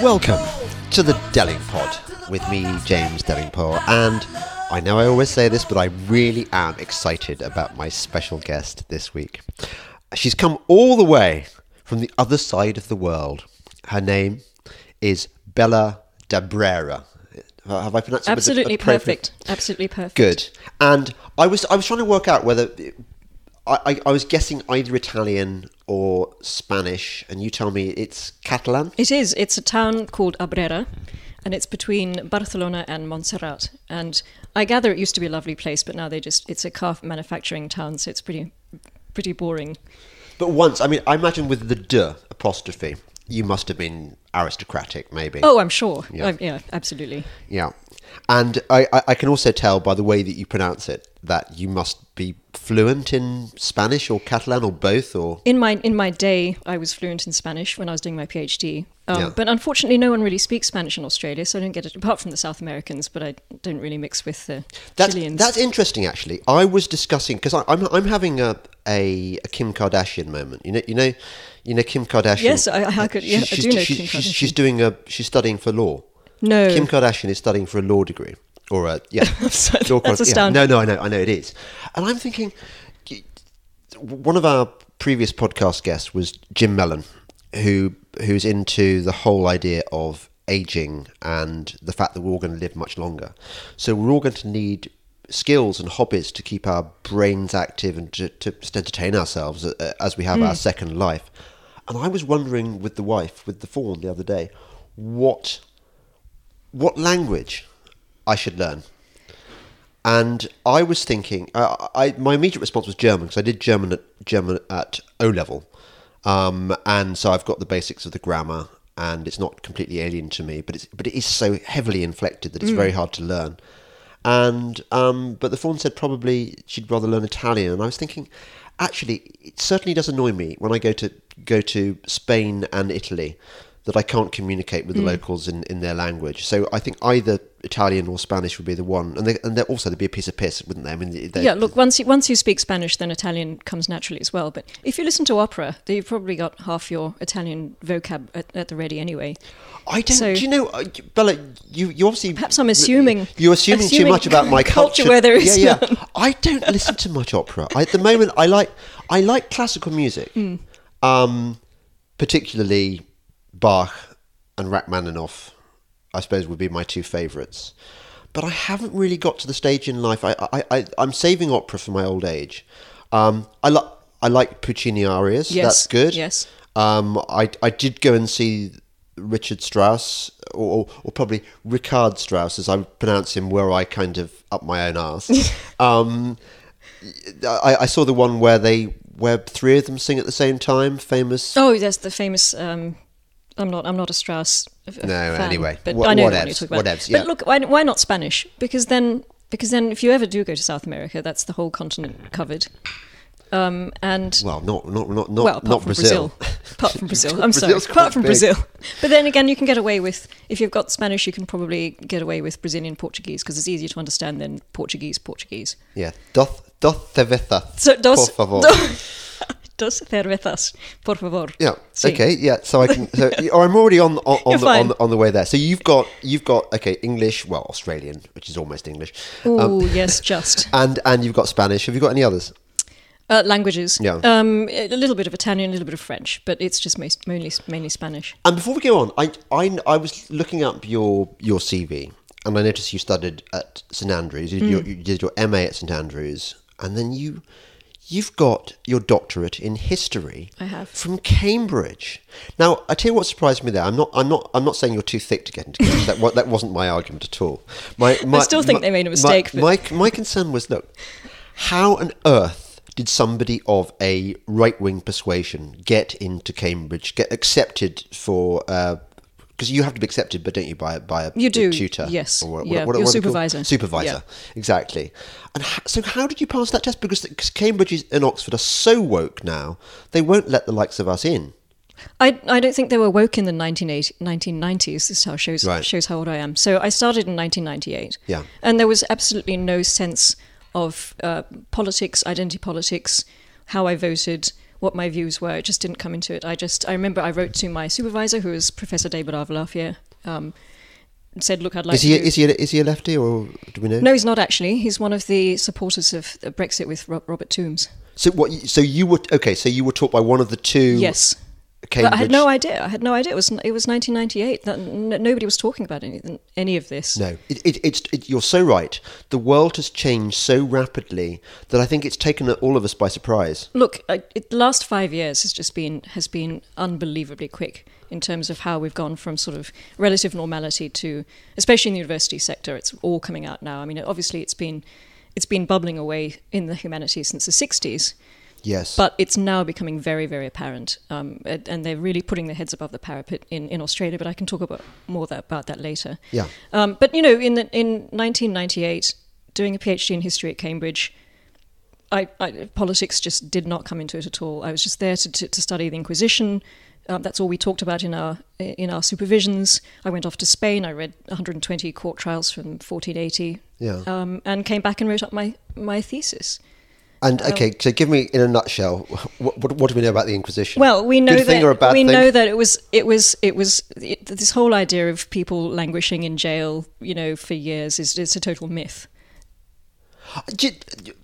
Welcome to the Delingpod with me, James Delingpole, and I know I always say this, but I really am excited about my special guest this week. She's come all the way from the other side of the world. Her name is Bella Dabrera. Have I pronounced it? Absolutely perfect. Absolutely perfect. Good. And I was trying to work out whether I was guessing either Italian or Spanish, and you tell me it's Catalan? It is. It's a town called Abrera, and it's between Barcelona and Montserrat. And I gather it used to be a lovely place, but now it's a car manufacturing town, so it's pretty boring. But once, I imagine with the D apostrophe, you must have been aristocratic, maybe. Oh, I'm sure. Yeah, yeah, absolutely. Yeah. And I can also tell by the way that you pronounce it that you must be fluent in Spanish or Catalan or both, or... In my day, I was fluent in Spanish when I was doing my PhD. Yeah. But unfortunately, no one really speaks Spanish in Australia, so I don't get it, apart from the South Americans, but I don't really mix with the Chileans. That's interesting, actually. I was discussing, because I'm having a Kim Kardashian moment. You know Kim Kardashian? Yes, I do know Kim Kardashian. She's studying for law. No. Kim Kardashian is studying for a law degree. Or a, yeah. Sorry, that's astounding. No, I know it is. And I'm thinking, one of our previous podcast guests was Jim Mellon, who's into the whole idea of aging and the fact that we're all going to live much longer. So we're all going to need skills and hobbies to keep our brains active and to entertain ourselves as we have our second life. And I was wondering with the fawn the other day, what language I should learn. And I was thinking, my immediate response was German, because I did German at O level, and so I've got the basics of the grammar, and it's not completely alien to me, but it is so heavily inflected that it's very hard to learn. And but the fawn said probably she'd rather learn Italian, and I was thinking, actually, it certainly does annoy me when I go to Spain and Italy that I can't communicate with the locals in their language. So I think either Italian or Spanish would be the one, and there'd be a piece of piss, wouldn't they? Yeah, look, once you speak Spanish, then Italian comes naturally as well. But if you listen to opera, then you've probably got half your Italian vocab at the ready anyway. I don't. So, do you know, Bella? You obviously. Perhaps I'm assuming. You're assuming too much about my culture. Where there is yeah. I don't listen to much opera. At the moment, I like classical music, particularly Bach and Rachmaninoff, I suppose, would be my two favourites. But I haven't really got to the stage in life. I'm saving opera for my old age. I like Puccini arias. Yes, that's good. Yes. I did go and see Richard Strauss, or probably Richard Strauss, as I pronounce him, where I kind of up my own arse. I saw the one where three of them sing at the same time. Famous. Oh, yes, the famous. I'm not a Strauss fan. No, anyway, but I know what you're talking about. Whatevs, yeah. But look, why not Spanish? Because then, if you ever do go to South America, that's the whole continent covered. And not Brazil. Apart from Brazil, I'm sorry. Apart from Brazil, but then again, you can get away with, if you've got Spanish, you can probably get away with Brazilian Portuguese because it's easier to understand than Portuguese. Yeah, dos cervezas, so, por favor. Dos cervezas, por favor. Yeah. Sí. Okay. Yeah. So I can. I'm already on the way there. So you've got okay, English, well, Australian, which is almost English. Oh yes, just. And you've got Spanish. Have you got any others? Languages. Yeah. A little bit of Italian, a little bit of French, but it's just mainly Spanish. And before we go on, I was looking up your CV, and I noticed you studied at St Andrews. You did your MA at St Andrews, and then you've got your doctorate in history. I have. From Cambridge. Now, I tell you what surprised me there. I'm not saying you're too thick to get into Cambridge. that wasn't my argument at all. I still think they made a mistake. My concern was, look, how on earth did somebody of a right-wing persuasion get into Cambridge, get accepted for... because you have to be accepted, but don't you, by a tutor? Yes. Or your supervisor. Supervisor, yeah. Exactly. And so how did you pass that test? Because Cambridge and Oxford are so woke now, they won't let the likes of us in. I don't think they were woke in the 1990s. This shows how old I am. So I started in 1998. Yeah. And there was absolutely no sense of politics, identity politics, how I voted, what my views were. It just didn't come into it. I remember I wrote to my supervisor, who was Professor David Arvelafier, and said, "Look, I'd like is he a lefty, or do we know?" No, he's not actually. He's one of the supporters of Brexit with Robert Toombs. So what? So you were So you were taught by one of the two. Yes. Cambridge. But I had no idea. It was 1998. Nobody was talking about any of this. No, you're so right. The world has changed so rapidly that I think it's taken all of us by surprise. Look, the last 5 years has been unbelievably quick in terms of how we've gone from sort of relative normality to, especially in the university sector, it's all coming out now. I mean, obviously it's been bubbling away in the humanities since the 60s. Yes. But it's now becoming very, very apparent. And they're really putting their heads above the parapet in Australia, but I can talk about that later. Yeah. But, you know, in 1998, doing a PhD in history at Cambridge, politics just did not come into it at all. I was just there to study the Inquisition. That's all we talked about in our supervisions. I went off to Spain. I read 120 court trials from 1480. Yeah. And came back and wrote up my thesis. And okay, so give me in a nutshell, what do we know about the Inquisition? Well, we know Good thing or a bad thing? know that it was this whole idea of people languishing in jail, you know, for years is a total myth.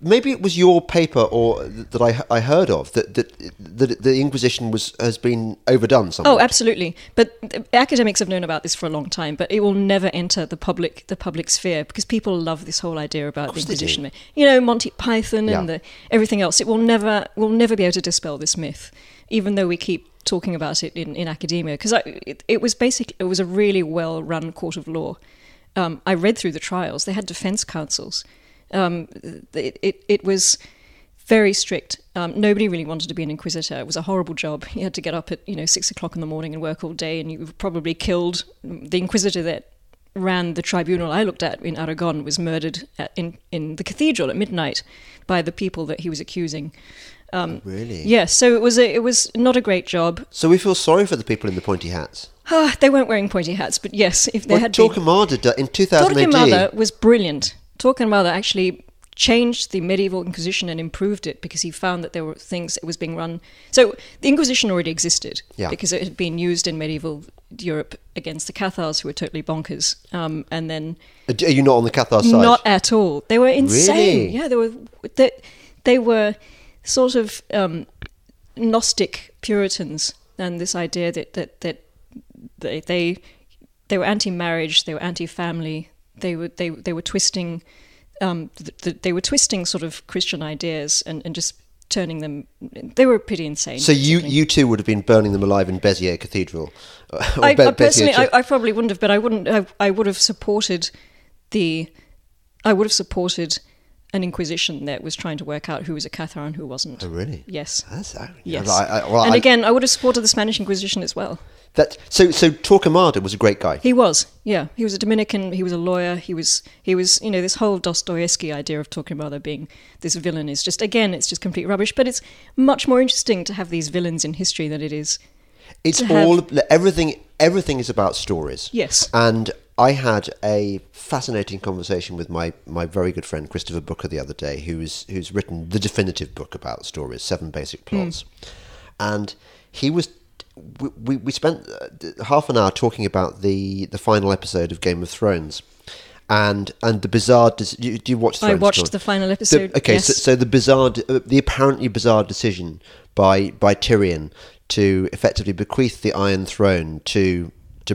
Maybe it was your paper or that I heard of that the Inquisition has been overdone somewhat. Oh, absolutely. But academics have known about this for a long time, but it will never enter the public sphere because people love this whole idea about the Inquisition. You know, Monty Python and everything else. It will never be able to dispel this myth, even though we keep talking about it in academia, because it was a really well-run court of law. I read through the trials. They had defense counsels. It was very strict. Nobody really wanted to be an inquisitor. It was a horrible job. You had to get up at 6 o'clock in the morning and work all day, and you probably killed. The inquisitor that ran the tribunal I looked at in Aragon was murdered in the cathedral at midnight by the people that he was accusing. Really? Yes. So it was not a great job. So we feel sorry for the people in the pointy hats. They weren't wearing pointy hats, but yes, if they had been. Torquemada in 2000 AD. Torquemada was brilliant. Torquemada actually changed the medieval Inquisition and improved it because he found that there were things that was being run. So the Inquisition already existed because it had been used in medieval Europe against the Cathars, who were totally bonkers. And then are you not on the Cathar side? Not at all. They were insane. Really? Yeah, they were sort of Gnostic Puritans, and this idea that they were anti-marriage, they were anti-family. They were twisting, they were twisting sort of Christian ideas and just turning them. They were pretty insane. So you too would have been burning them alive in Béziers Cathedral. Personally, I probably wouldn't have, but I wouldn't have. I would have supported an Inquisition that was trying to work out who was a Cathar and who wasn't. Oh, really? Yes. Yes. Again, I would have supported the Spanish Inquisition as well. So Torquemada was a great guy. He was, yeah. He was a Dominican. He was a lawyer. He was. This whole Dostoevsky idea of Torquemada being this villain is just, again, it's just complete rubbish. But it's much more interesting to have these villains in history than it is. It's everything. Everything is about stories. Yes. And I had a fascinating conversation with my very good friend Christopher Booker the other day, who's written the definitive book about stories, 7 Basic Plots, and he was. We spent half an hour talking about the final episode of Game of Thrones, and the bizarre. Do you watch Thrones? I watched the final episode. Yes. So the apparently bizarre decision by Tyrion to effectively bequeath the Iron Throne to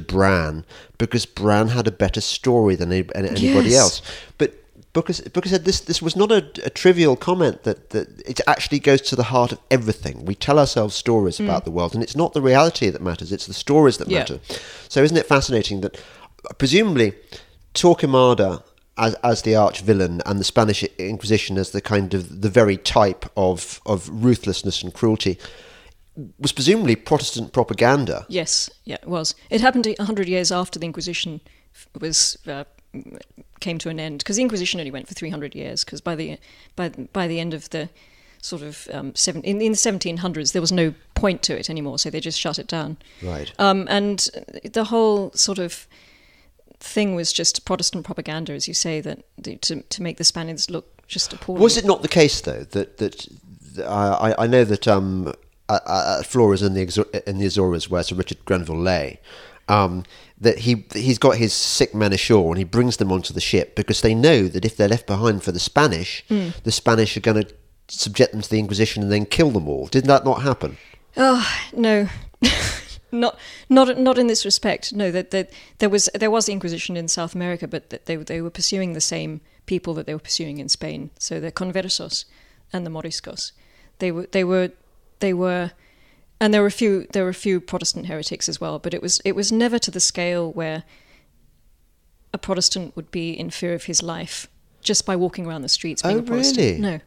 Bran because Bran had a better story than anybody else, but. Booker said this was not a trivial comment, that it actually goes to the heart of everything. We tell ourselves stories about the world, and it's not the reality that matters, it's the stories that matter. So isn't it fascinating that presumably Torquemada as the arch villain and the Spanish Inquisition as the kind of the very type of ruthlessness and cruelty was presumably Protestant propaganda? Yes, yeah, it was. It happened 100 years after the Inquisition came to an end, because the Inquisition only went for 300 years, because by the end of the sort of in the 1700s there was no point to it anymore, so they just shut it down. Right. And the whole sort of thing was just Protestant propaganda, as you say, that to make the Spaniards look just appalling. Was it not the case though that I know that Flores in the Azores, where Sir Richard Grenville lay, that he's got his sick men ashore and he brings them onto the ship because they know that if they're left behind for the Spanish are going to subject them to the Inquisition and then kill them all. Did that not happen? Oh, no. Not in this respect. No, that there was the Inquisition in South America, but that they were pursuing the same people that they were pursuing in Spain. So the conversos and the moriscos, they were, and there were a few Protestant heretics as well. But it was never to the scale where a Protestant would be in fear of his life just by walking around the streets being a Protestant. Really? No.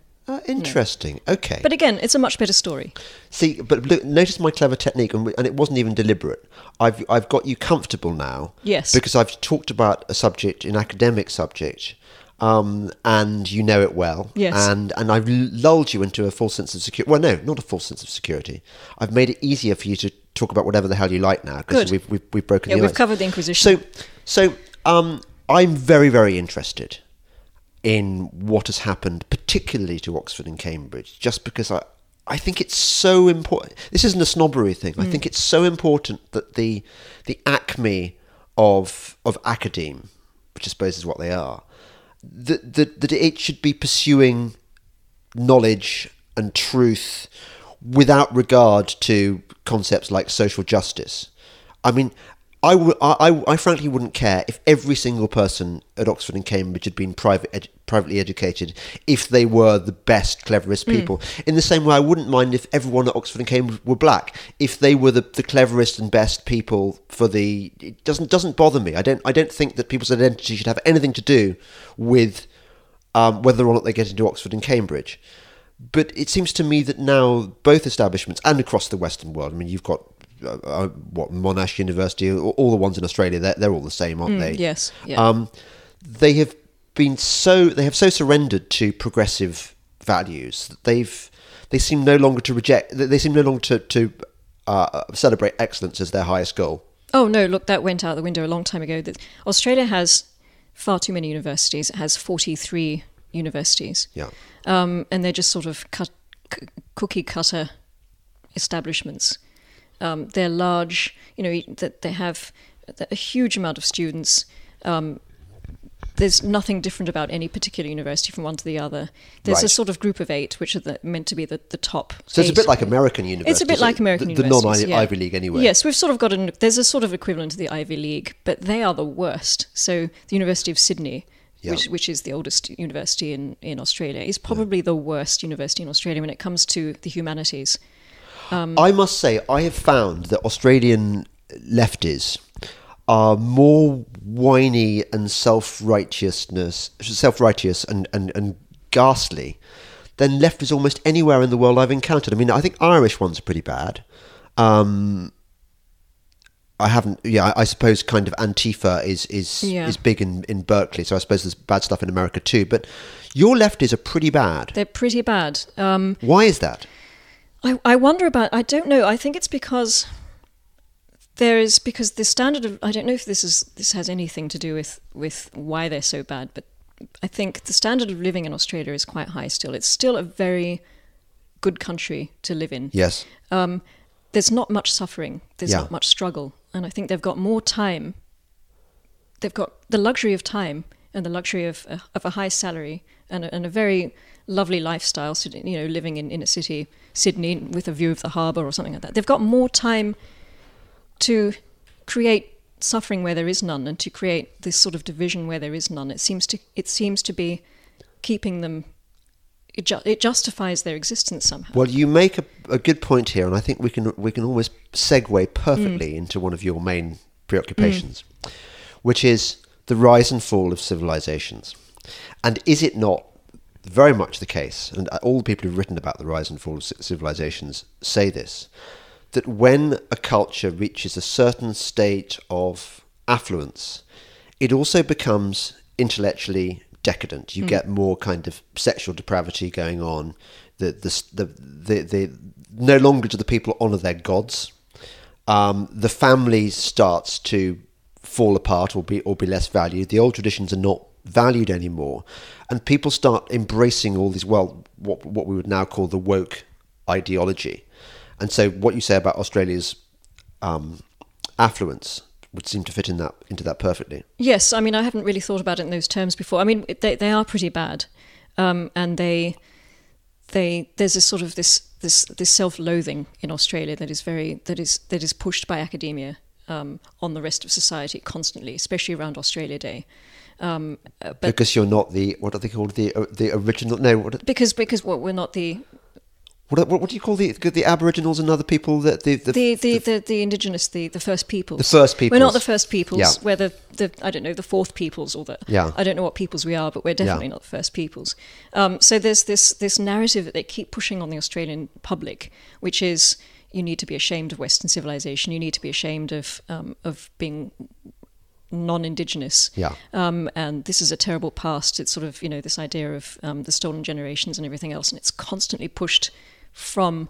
Interesting. No. Okay. But again, it's a much better story. See, but look, notice my clever technique, and it wasn't even deliberate. I've got you comfortable now. Yes. Because I've talked about a subject, an academic subject, and you know it well. Yes. And I've lulled you into a false sense of security. Well, no, not a false sense of security. I've made it easier for you to talk about whatever the hell you like now, because we've broken the ice. We've covered the Inquisition. So I'm very, very interested in what has happened, particularly to Oxford and Cambridge, just because I think it's so important. This isn't a snobbery thing. I think it's so important that the acme of academe, which I suppose is what they are, that it should be pursuing knowledge and truth without regard to concepts like social justice. I mean, I frankly wouldn't care if every single person at Oxford and Cambridge had been privately educated, if they were the best, cleverest people. In the same way, I wouldn't mind if everyone at Oxford and Cambridge were black, if they were the cleverest and best people it doesn't bother me. I don't think that people's identity should have anything to do with whether or not they get into Oxford and Cambridge. But it seems to me that now both establishments, and across the Western world, I mean, you've got Monash University, all the ones in Australia, they're all the same, aren't they? Yes. Yeah. They have so surrendered to progressive values that they seem no longer to reject. They seem no longer to celebrate excellence as their highest goal. Oh no! Look, that went out the window a long time ago. Australia has far too many universities. It has 43 universities. Yeah. And they're just sort of cookie cutter establishments. They're large, that they have a huge amount of students. There's nothing different about any particular university from one to the other. There's a sort of group of 8, which are meant to be the top. So it's a bit like American universities. It's a bit like American universities. The non-Ivy League anyway. Yes, we've sort of there's a sort of equivalent to the Ivy League, but they are the worst. So the University of Sydney, which is the oldest university in Australia, is probably the worst university in Australia when it comes to the humanities. I must say, I have found that Australian lefties are more whiny and self-righteous and ghastly than lefties almost anywhere in the world I've encountered. I mean, I think Irish ones are pretty bad. I suppose kind of Antifa is big in Berkeley, so I suppose there's bad stuff in America too. But your lefties are pretty bad. They're pretty bad. Why is that? I wonder about. I don't know. I think it's because the standard of. I don't know if this has anything to do with why they're so bad, but I think the standard of living in Australia is quite high still. It's still a very good country to live in. Yes. There's not much suffering. There's not much struggle, and I think they've got more time. They've got the luxury of time and the luxury of a high salary and a very lovely lifestyle, living in a city, Sydney, with a view of the harbour or something like that. They've got more time to create suffering where there is none and to create this sort of division where there is none. It seems to be keeping them. It justifies their existence somehow. Well, you make a good point here, and I think we can almost segue perfectly into one of your main preoccupations, which is the rise and fall of civilizations. And is it not very much the case, and all the people who've written about the rise and fall of civilizations say this, that when a culture reaches a certain state of affluence, it also becomes intellectually decadent. You get more kind of sexual depravity going on. The no longer do the people honour their gods. The family starts to fall apart or be less valued. The old traditions are not valued anymore, and people start embracing all these what we would now call the woke ideology. And so what you say about Australia's affluence would seem to fit into that perfectly. Yes, I mean, I haven't really thought about it in those terms before. I mean, they are pretty bad, and there's this sort of this self-loathing in Australia that is pushed by academia on the rest of society constantly, especially around Australia Day. But because you're not what are they called, the original? No, because we're not the. What do you call the Aboriginals and other people that the indigenous, the first peoples? The first peoples. We're not the first peoples. Yeah. We're the I don't know, the fourth peoples or the. Yeah. I don't know what peoples we are, but we're definitely not the first peoples. So there's this narrative that they keep pushing on the Australian public, which is you need to be ashamed of Western civilization. You need to be ashamed of being non-indigenous. Yeah. And this is a terrible past. It's sort of this idea of the stolen generations and everything else, and it's constantly pushed from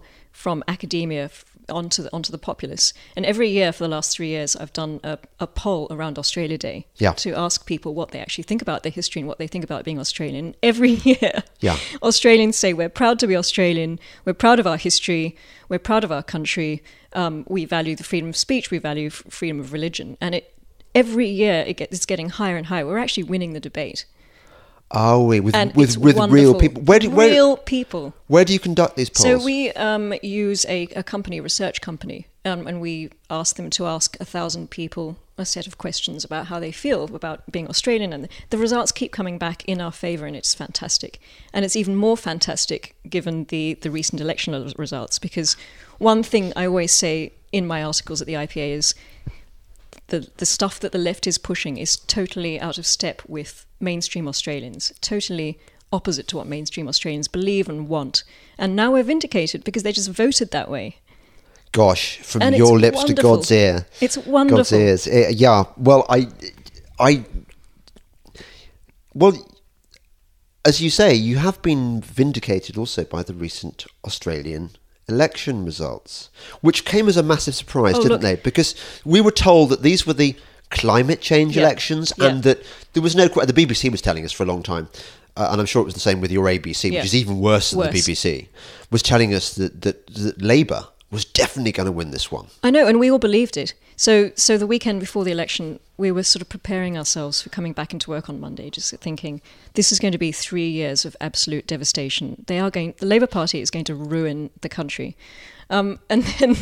academia onto the populace. And every year for the last 3 years, I've done a poll around Australia Day to ask people what they actually think about their history and what they think about being Australian. Every year, Australians say we're proud to be Australian, we're proud of our history, we're proud of our country, we value the freedom of speech, we value freedom of religion. And every year it's getting higher and higher. We're actually winning the debate. Are we with real people? Real people. Where do you conduct these polls? So we use a research company, and we ask them to ask 1,000 people a set of questions about how they feel about being Australian, and the results keep coming back in our favour, and it's fantastic. And it's even more fantastic given the recent election results, because one thing I always say in my articles at the IPA is the stuff that the left is pushing is totally out of step with mainstream Australians, totally opposite to what mainstream Australians believe and want. And now we're vindicated because they just voted that way. Gosh, from your lips to God's ear. It's wonderful. God's ears. Yeah. Well, well, as you say, you have been vindicated also by the recent Australian election results, which came as a massive surprise, didn't they? Because we were told that these were the climate change elections, and that there was no. The BBC was telling us for a long time, and I'm sure it was the same with your ABC, which is even worse than the BBC, was telling us that Labour was definitely going to win this one. I know, and we all believed it. So the weekend before the election, we were sort of preparing ourselves for coming back into work on Monday, just thinking this is going to be 3 years of absolute devastation. The Labour Party is going to ruin the country. And then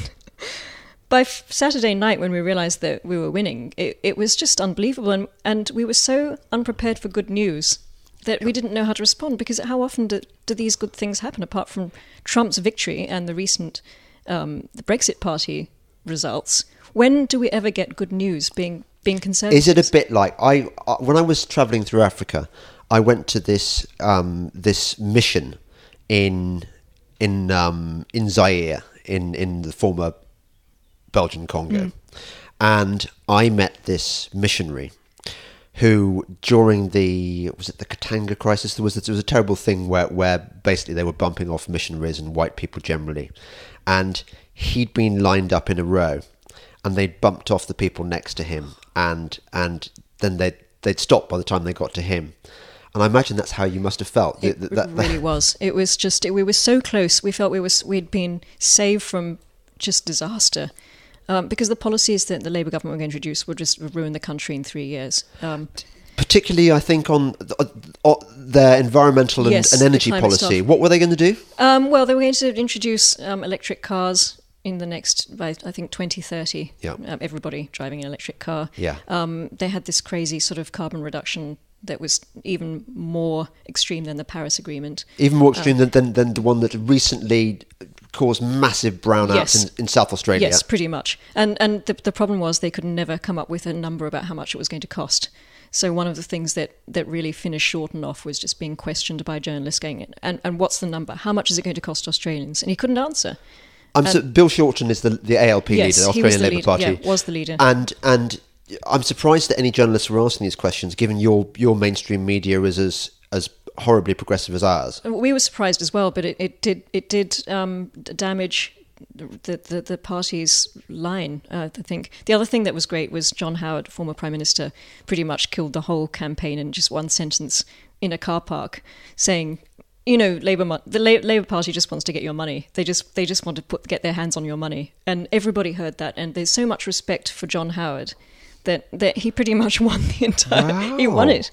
by Saturday night, when we realised that we were winning, it was just unbelievable. And we were so unprepared for good news that we didn't know how to respond, because how often do these good things happen, apart from Trump's victory and the recent the Brexit Party results? When do we ever get good news being conservative? Is it a bit like when I was travelling through Africa, I went to this mission in Zaire, in the former Belgian Congo, and I met this missionary who, during the Katanga crisis, there was a terrible thing where basically they were bumping off missionaries and white people generally, and he'd been lined up in a row, and they'd bumped off the people next to him, and then they'd stopped by the time they got to him. And I imagine that's how you must have felt. It really was. It was just, we were so close. We felt we'd been saved from just disaster. Because the policies that the Labour government were going to introduce would just ruin the country in 3 years. Particularly, I think, on their environmental and energy policy. What were they going to do? Well, they were going to introduce electric cars in the next, by I think 2030. Yeah. Everybody driving an electric car. Yeah. They had this crazy sort of carbon reduction that was even more extreme than the Paris Agreement. Even more extreme than the one that recently caused massive brownouts in South Australia. Yes, pretty much. And the problem was they could never come up with a number about how much it was going to cost. So one of the things that really finished Shorten off was just being questioned by journalists going, and what's the number? How much is it going to cost Australians? And he couldn't answer. Bill Shorten is the ALP leader, the Australian Labour Party. Yeah, was the leader. And I'm surprised that any journalists were asking these questions, given your mainstream media is as horribly progressive as ours. We were surprised as well, but it did damage the party's line. I think the other thing that was great was John Howard, former Prime Minister, pretty much killed the whole campaign in just one sentence in a car park, saying, the Labour Party just wants to get your money. They just want to get their hands on your money, and everybody heard that. And there's so much respect for John Howard that he pretty much won the entire. Wow. He won it.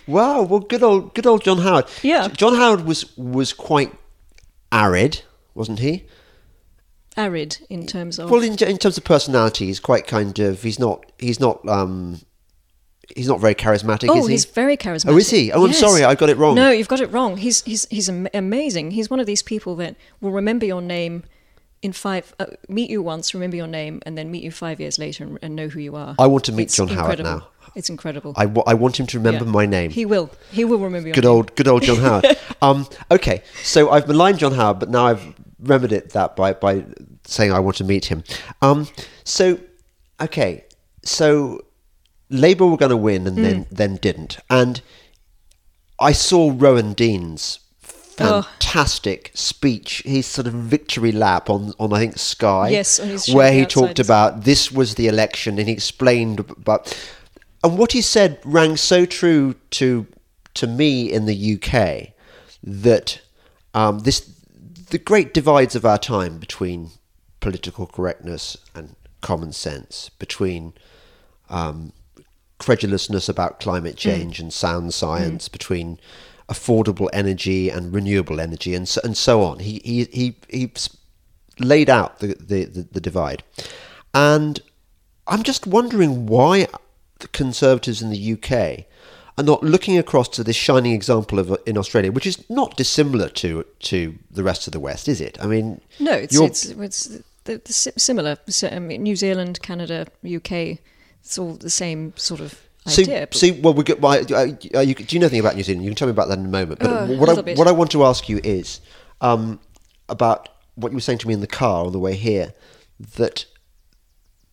Wow. Well, good old John Howard. Yeah. John Howard was quite arid, wasn't he? Arid in terms of. Well, in terms of personality, he's quite kind of. He's not very charismatic, is he? He's very charismatic. Oh, is he? Oh, Yes. I'm sorry, I got it wrong. No, you've got it wrong. He's amazing. He's one of these people that will remember your name meet you once, remember your name, and then meet you 5 years later and know who you are. I want to meet John Howard now. It's incredible. I want him to remember my name. He will remember your name. Good old John Howard. Okay, so I've maligned John Howard, but now I've remedied that by saying I want to meet him. So Labour were going to win and then didn't. And I saw Rowan Dean's fantastic speech, his sort of victory lap on I think Sky. Yes, on his show where he outside. talked about this was the election and he explained and what he said rang so true to me in the UK that the great divides of our time between political correctness and common sense, between credulousness about climate change and sound science, between affordable energy and renewable energy, and so on. He laid out the divide, and I'm just wondering why the Conservatives in the UK are not looking across to this shining example in Australia, which is not dissimilar to the rest of the West, is it? I mean, no, it's similar. So, I mean, New Zealand, Canada, UK. It's all the same sort of idea. Do you know anything about New Zealand? You can tell me about that in a moment. But what I want to ask you is about what you were saying to me in the car on the way here, that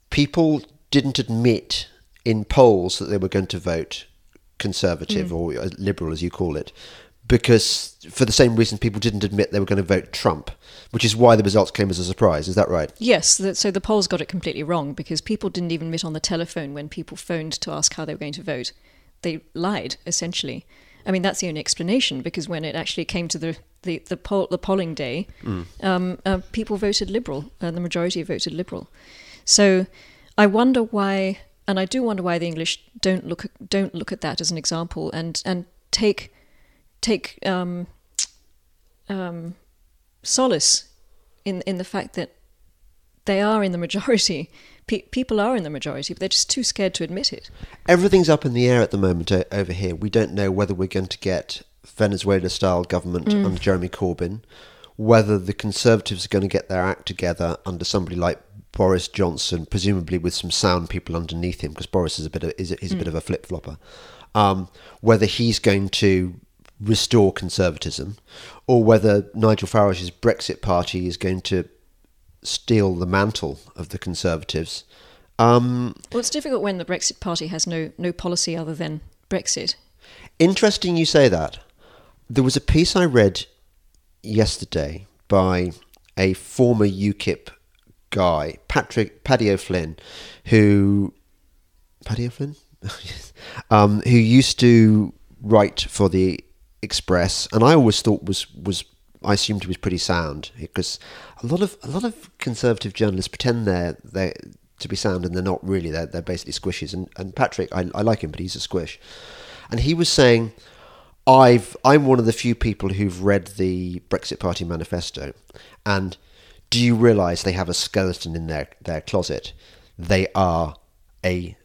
people didn't admit in polls that they were going to vote Conservative or Liberal, as you call it, because for the same reason people didn't admit they were going to vote Trump, which is why the results came as a surprise. Is that right? Yes, so the polls got it completely wrong because people didn't even admit on the telephone when people phoned to ask how they were going to vote. They lied, essentially. I mean, that's the only explanation, because when it actually came to the polling day, people voted Liberal, and the majority voted Liberal. So I wonder why, and I do wonder why the English don't look at that as an example and take solace in the fact that they are in the majority. People are in the majority, but they're just too scared to admit it. Everything's up in the air at the moment over here. We don't know whether we're going to get Venezuela-style government under Jeremy Corbyn, whether the Conservatives are going to get their act together under somebody like Boris Johnson, presumably with some sound people underneath him, because Boris is a bit of a flip-flopper. Whether he's going to restore conservatism, or whether Nigel Farage's Brexit party is going to steal the mantle of the Conservatives. Well, it's difficult when the Brexit party has no policy other than Brexit. Interesting you say that. There was a piece I read yesterday by a former UKIP guy, Paddy O'Flynn, who used to write for the Express, and I always thought I assumed he was pretty sound, because a lot of conservative journalists pretend they're to be sound, and they're not really. They're basically squishes. And Patrick, I like him, but he's a squish. And he was saying, I'm one of the few people who've read the Brexit Party manifesto, and do you realise they have a skeleton in their closet? They are a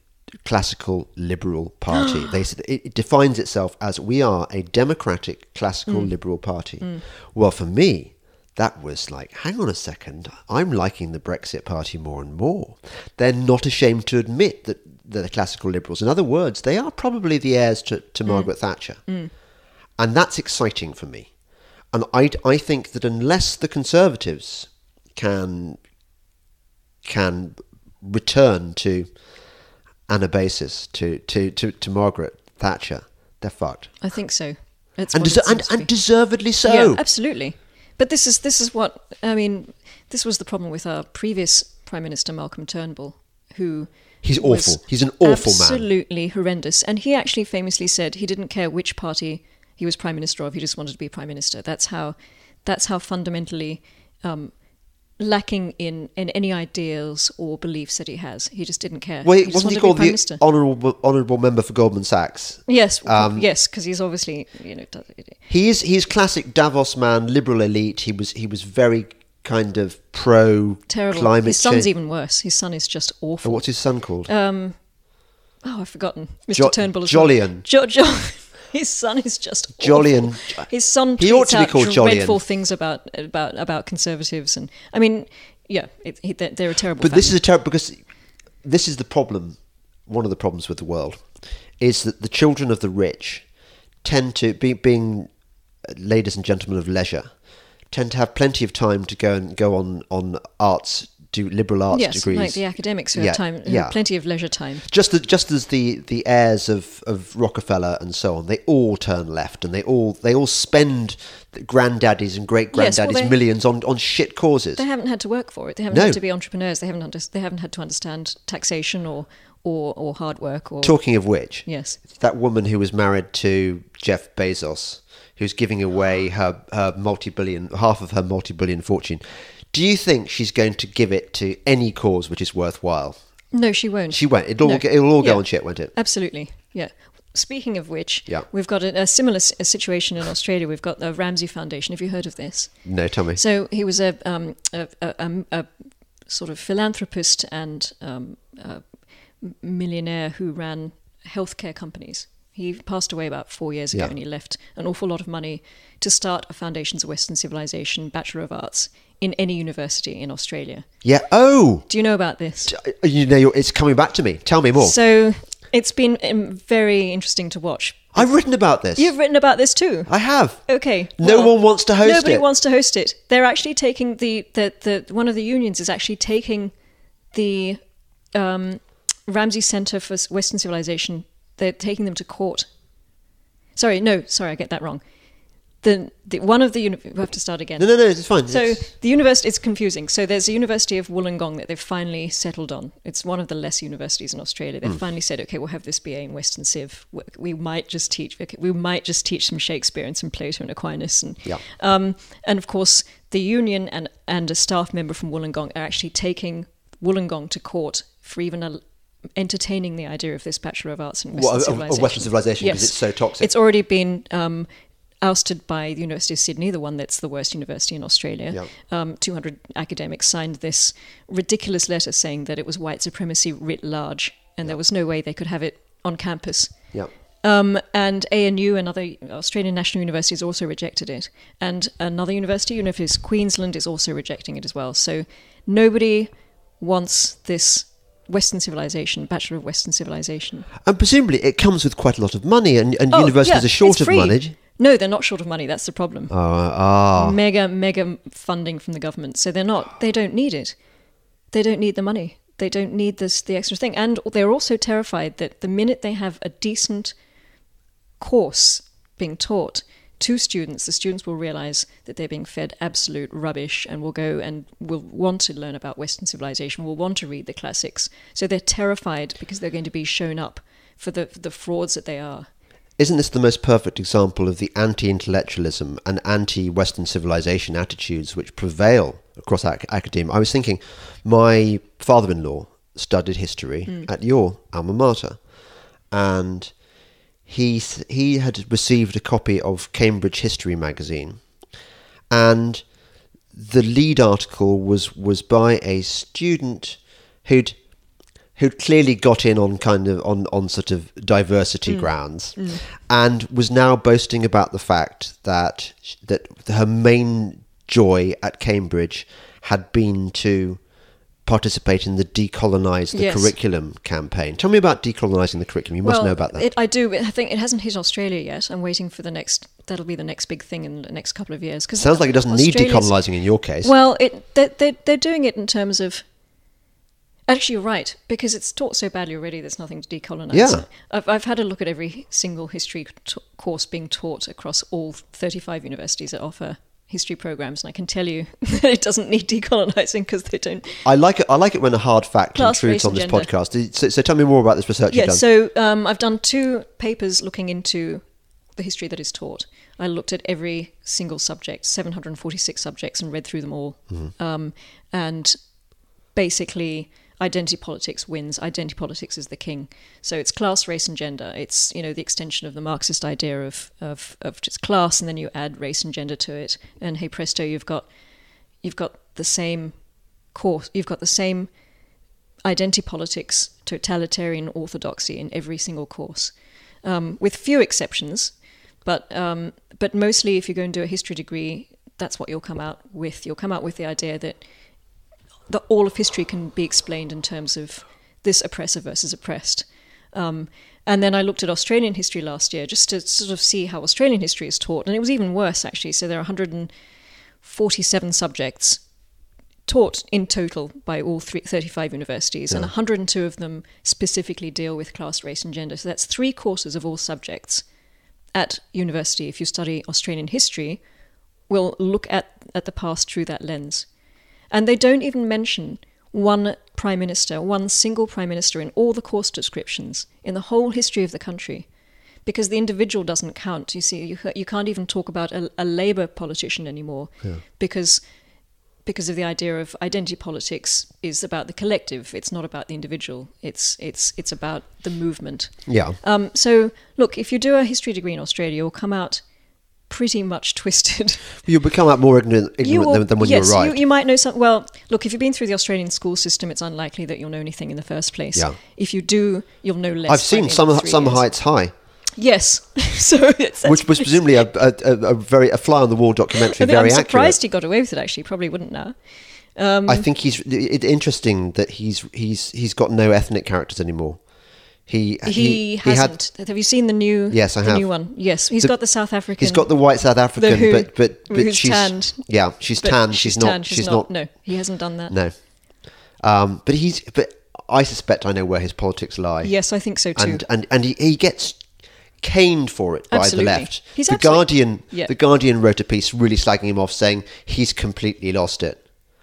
classical liberal party. They said it defines itself as, we are a democratic classical liberal party. Well, for me, that was like, hang on a second, I'm liking the Brexit party more and more. They're not ashamed to admit that they're the classical liberals. In other words, they are probably the heirs to Margaret Thatcher. And that's exciting for me. And I think that unless the Conservatives can return to Anabasis, to Margaret Thatcher, they're fucked. I think so. And deservedly so. Yeah, absolutely. But this is what, I mean, this was the problem with our previous Prime Minister, Malcolm Turnbull, who... He's awful. He's an awful man. Absolutely horrendous. And he actually famously said he didn't care which party he was prime minister of. He just wanted to be prime minister. That's how fundamentally lacking in any ideals or beliefs that he has. He just didn't care. Well, He just wasn't he wanted to be called prime the minister. honourable member for Goldman Sachs? Yes, yes, because he's obviously, He's classic Davos man, liberal elite. He was very kind of pro terrible. climate His son's change. even worse. His son is just awful. What's his son called? I've forgotten. Mr. Turnbull. Jolyon. His son is just Jolyon. awful. His son He ought tweets to be out called Jolyon. dreadful things about conservatives, and I mean, yeah, they're a terrible. But family. this is a terrible, because this is the problem. One of the problems with the world is that the children of the rich tend to being ladies and gentlemen of leisure, tend to have plenty of time to go on arts, do liberal arts yes, degrees. like the academics who have time, who have plenty of leisure time. Just as the heirs of Rockefeller and so on, they all turn left, and they all spend granddaddies and great granddaddies millions on shit causes. They haven't had to work for it. They haven't had to be entrepreneurs. They haven't had to understand taxation or hard work. Or Talking of which, yes, that woman who was married to Jeff Bezos, who's giving away half of her multi-billion fortune. Do you think she's going to give it to any cause which is worthwhile? No, she won't. She won't. It'll all go on shit, won't it? Absolutely. Yeah. Speaking of which, we've got a similar situation in Australia. We've got the Ramsey Foundation. Have you heard of this? No, tell me. So he was a sort of philanthropist and millionaire who ran healthcare companies. He passed away about 4 years ago, and he left an awful lot of money to start a Foundations of Western Civilization Bachelor of Arts in any university in Australia. Yeah. Oh! Do you know about this? It's coming back to me. Tell me more. So it's been very interesting to watch. I've written about this. You've written about this too? I have. Okay. No one wants to host it. Nobody wants to host it. They're actually taking the one of the unions is actually taking the Ramsey Centre for Western Civilization. They're taking them to court. Sorry, I get that wrong. We have to start again. No, it's fine. So the university, it's confusing. So there's a University of Wollongong that they've finally settled on. It's one of the less universities in Australia. They've finally said, okay, we'll have this BA in Western Civ. We might just teach some Shakespeare and some Plato and Aquinas, and of course the union and a staff member from Wollongong are actually taking Wollongong to court for even entertaining the idea of this Bachelor of Arts in Western Civilization. Of Western Civilization, because it's so toxic. It's already been ousted by the University of Sydney, the one that's the worst university in Australia. 200 academics signed this ridiculous letter saying that it was white supremacy writ large, and there was no way they could have it on campus. And ANU, another Australian National University, has also rejected it. And another university, University of Queensland, is also rejecting it as well. So nobody wants this Western Civilization, Bachelor of Western Civilization. And presumably it comes with quite a lot of money, and universities are short of money. No, they're not short of money. That's the problem. Mega funding from the government. So they don't need it. They don't need the money. They don't need the extra thing. And they're also terrified that the minute they have a decent course being taught to students, the students will realize that they're being fed absolute rubbish and will go and will want to learn about Western civilization, will want to read the classics. So they're terrified because they're going to be shown up for the frauds that they are. Isn't this the most perfect example of the anti-intellectualism and anti-Western civilization attitudes which prevail across academia? I was thinking, my father-in-law studied history at your alma mater, and he had received a copy of Cambridge History magazine, and the lead article was by a student who'd clearly got in on sort of diversity grounds, and was now boasting about the fact that her main joy at Cambridge had been to participate in the Decolonise the Curriculum campaign. Tell me about decolonising the curriculum. You must know about that. I do. I think it hasn't hit Australia yet. I'm waiting for that'll be the next big thing in the next couple of years. Sounds like it doesn't need decolonising in your case. Well, they're doing it in terms of... Actually, you're right, because it's taught so badly already, there's nothing to decolonise. Yeah. I've had a look at every single history course being taught across all 35 universities that offer history programs, and I can tell you that it doesn't need decolonising because they don't... I like it when a hard fact intrudes on this podcast. So tell me more about this research you've done. So I've done 2 papers looking into the history that is taught. I looked at every single subject, 746 subjects, and read through them all. And basically, identity politics wins. Identity politics is the king. So it's class, race, and gender. It's, the extension of the Marxist idea of just class, and then you add race and gender to it. And hey presto, you've got the same course. You've got the same identity politics, totalitarian orthodoxy in every single course, with few exceptions. But mostly, if you go and do a history degree, that's what you'll come out with. You'll come out with the idea that all of history can be explained in terms of this oppressor versus oppressed. And then I looked at Australian history last year just to sort of see how Australian history is taught. And it was even worse, actually. So there are 147 subjects taught in total by all 35 universities, and 102 of them specifically deal with class, race, and gender. So that's 3 courses of all subjects at university, if you study Australian history, will look at the past through that lens. And they don't even mention one single prime minister in all the course descriptions in the whole history of the country, because the individual doesn't count. You see, you can't even talk about a Labour politician anymore, because of the idea of identity politics is about the collective. It's not about the individual. It's about the movement. Yeah. So look, if you do a history degree in Australia, you'll come out pretty much twisted. You'll become out more ignorant than when you arrived. You might know some. Well, look, if you've been through the Australian school system, it's unlikely that you'll know anything in the first place. Yeah. If you do, you'll know less. I've seen Summer Heights High. Yes, so which was presumably a fly on the wall documentary. Very accurate. I'm surprised he got away with it. Actually, probably wouldn't now. I think it's interesting that he's got no ethnic characters anymore. He hasn't. Have you seen the new? Yes, I have. The new one. Yes, he's got the South African. He's got the white South African, but who's she's tanned. Yeah, she's tanned. She's not. No, he hasn't done that. No, but I suspect I know where his politics lie. Yes, I think so too. And he gets caned for it by the left. The Guardian wrote a piece really slagging him off, saying he's completely lost it.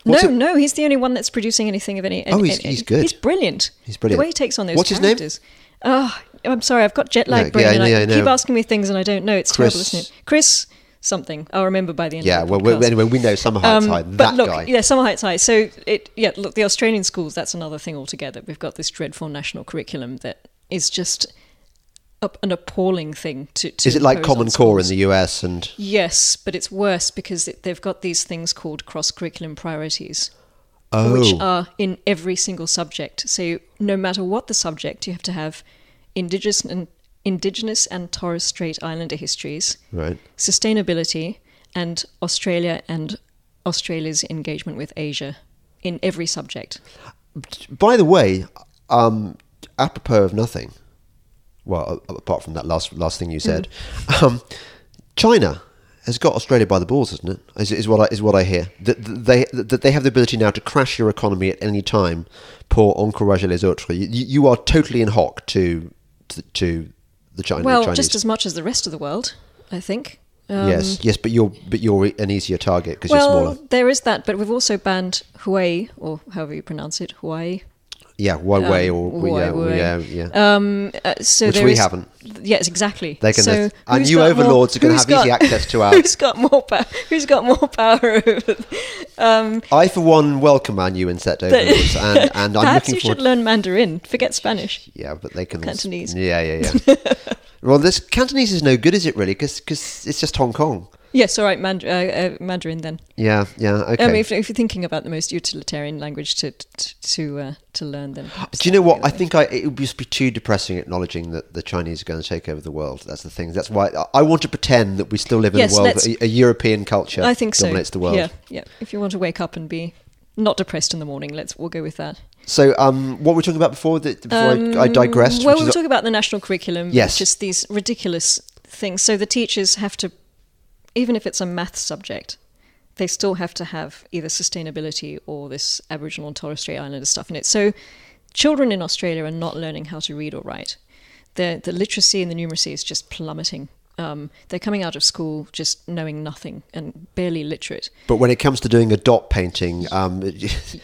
No, he's the only one that's producing anything of any. He's good. He's brilliant. The way he takes on those What's characters. His name? Oh, I'm sorry, I've got jet lag brain, and I keep asking me things and I don't know. It's terrible, isn't it? Chris something. I'll remember by the end of the podcast. Anyway, we know Summer Heights High. But look, guy. Yeah, Summer Heights High. So, look, the Australian schools, that's another thing altogether. We've got this dreadful national curriculum that is just an appalling thing to Is it like Common Core in the US? And yes, but it's worse because they've got these things called cross-curriculum priorities, which are in every single subject. So no matter what the subject, you have to have Indigenous and Torres Strait Islander histories, right, sustainability, and Australia and Australia's engagement with Asia in every subject. By the way, apropos of nothing, well, apart from that last thing you said, China has got Australia by the balls, isn't it? Is what I hear. That they have the ability now to crash your economy at any time pour encourager les autres. You are totally in hock to the Chinese. Well, just as much as the rest of the world, I think. Yes, but you're an easier target because you're smaller. Well, there is that, but we've also banned Huawei, or however you pronounce it, Huawei. Yeah, Huawei so which we haven't. Yes, exactly. Our new overlords are going to have easy access to ours. Who's got more power? Who's got more power over? I, for one, welcome our new insect overlords, and I'm perhaps looking you forward. should learn Mandarin. Forget Spanish. Yeah, but they can Cantonese. Yeah. Well, this Cantonese is no good, is it? Really, because it's just Hong Kong. Yes, all right, Mandarin then. Yeah, okay. If you're thinking about the most utilitarian language to learn, then. Do you know what? I think it would just be too depressing acknowledging that the Chinese are going to take over the world. That's the thing. That's why I want to pretend that we still live in a world that a European culture dominates the world. Yeah. If you want to wake up and be not depressed in the morning, we'll go with that. So, what were we talking about before I digressed? Well, we were talking about the national curriculum. Yes. Just these ridiculous things. So the teachers have to, even if it's a maths subject, they still have to have either sustainability or this Aboriginal and Torres Strait Islander stuff in it. So children in Australia are not learning how to read or write. The literacy and the numeracy is just plummeting. they're coming out of school just knowing nothing and barely literate. But when it comes to doing a dot painting,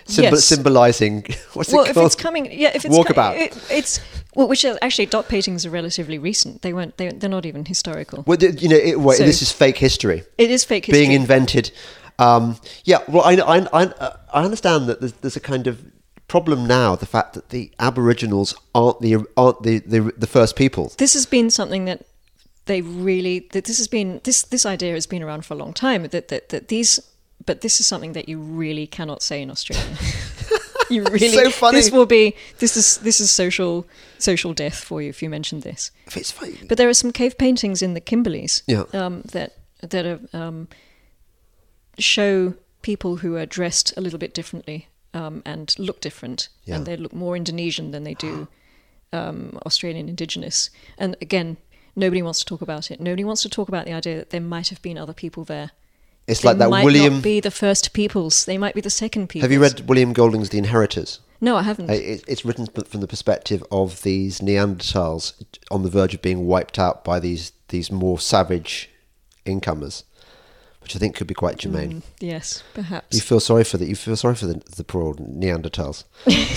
symbolising what's it called? If it's coming, if it's walkabout. It's which is actually dot paintings are relatively recent. They're not even historical. Well, this is fake history. It is fake history being invented. Well, I understand that there's a kind of problem now, the fact that the Aboriginals aren't the first peoples. This has been something that this idea has been around for a long time. But this is something that you really cannot say in Australia. You really, so funny. This is social death for you if you mention this. It's funny. But there are some cave paintings in the Kimberleys that are, show people who are dressed a little bit differently and look different, and they look more Indonesian than they do Australian Indigenous. And again, nobody wants to talk about it. Nobody wants to talk about the idea that there might have been other people there. It's like that might William... not be the first peoples. They might be the second peoples. Have you read William Golding's The Inheritors? No, I haven't. It's written from the perspective of these Neanderthals on the verge of being wiped out by these more savage incomers, which I think could be quite germane. Yes, perhaps. You feel sorry for the poor old Neanderthals.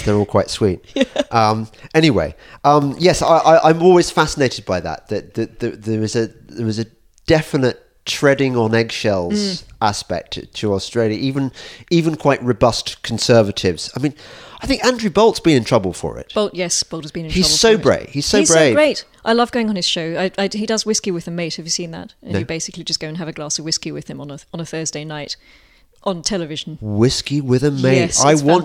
They're all quite sweet. Anyway, yes, I'm always fascinated by that. That there is a definite treading on eggshells aspect to Australia. Even quite robust conservatives. I mean, I think Andrew Bolt's been in trouble for it. Bolt has been in trouble. He's so brave. He's so great. I love going on his show. He does Whiskey with a Mate. Have you seen that? And you basically just go and have a glass of whiskey with him on a Thursday night on television. Whiskey with a Mate. Yes, I'm going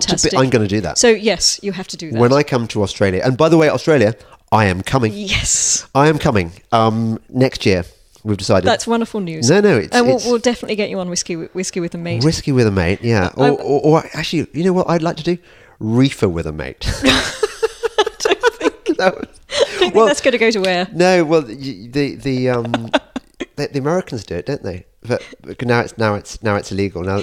to do that. So yes, you have to do that when I come to Australia. And by the way, Australia, I am coming. Yes, I am coming next year. We've decided. That's wonderful news. No, we'll definitely get you on whiskey with a mate. Whiskey with a Mate, yeah. Or actually, you know what I'd like to do? Reefer with a Mate. I don't think that's going to go to air. No, well, the Americans do it, don't they? But now it's illegal. Now.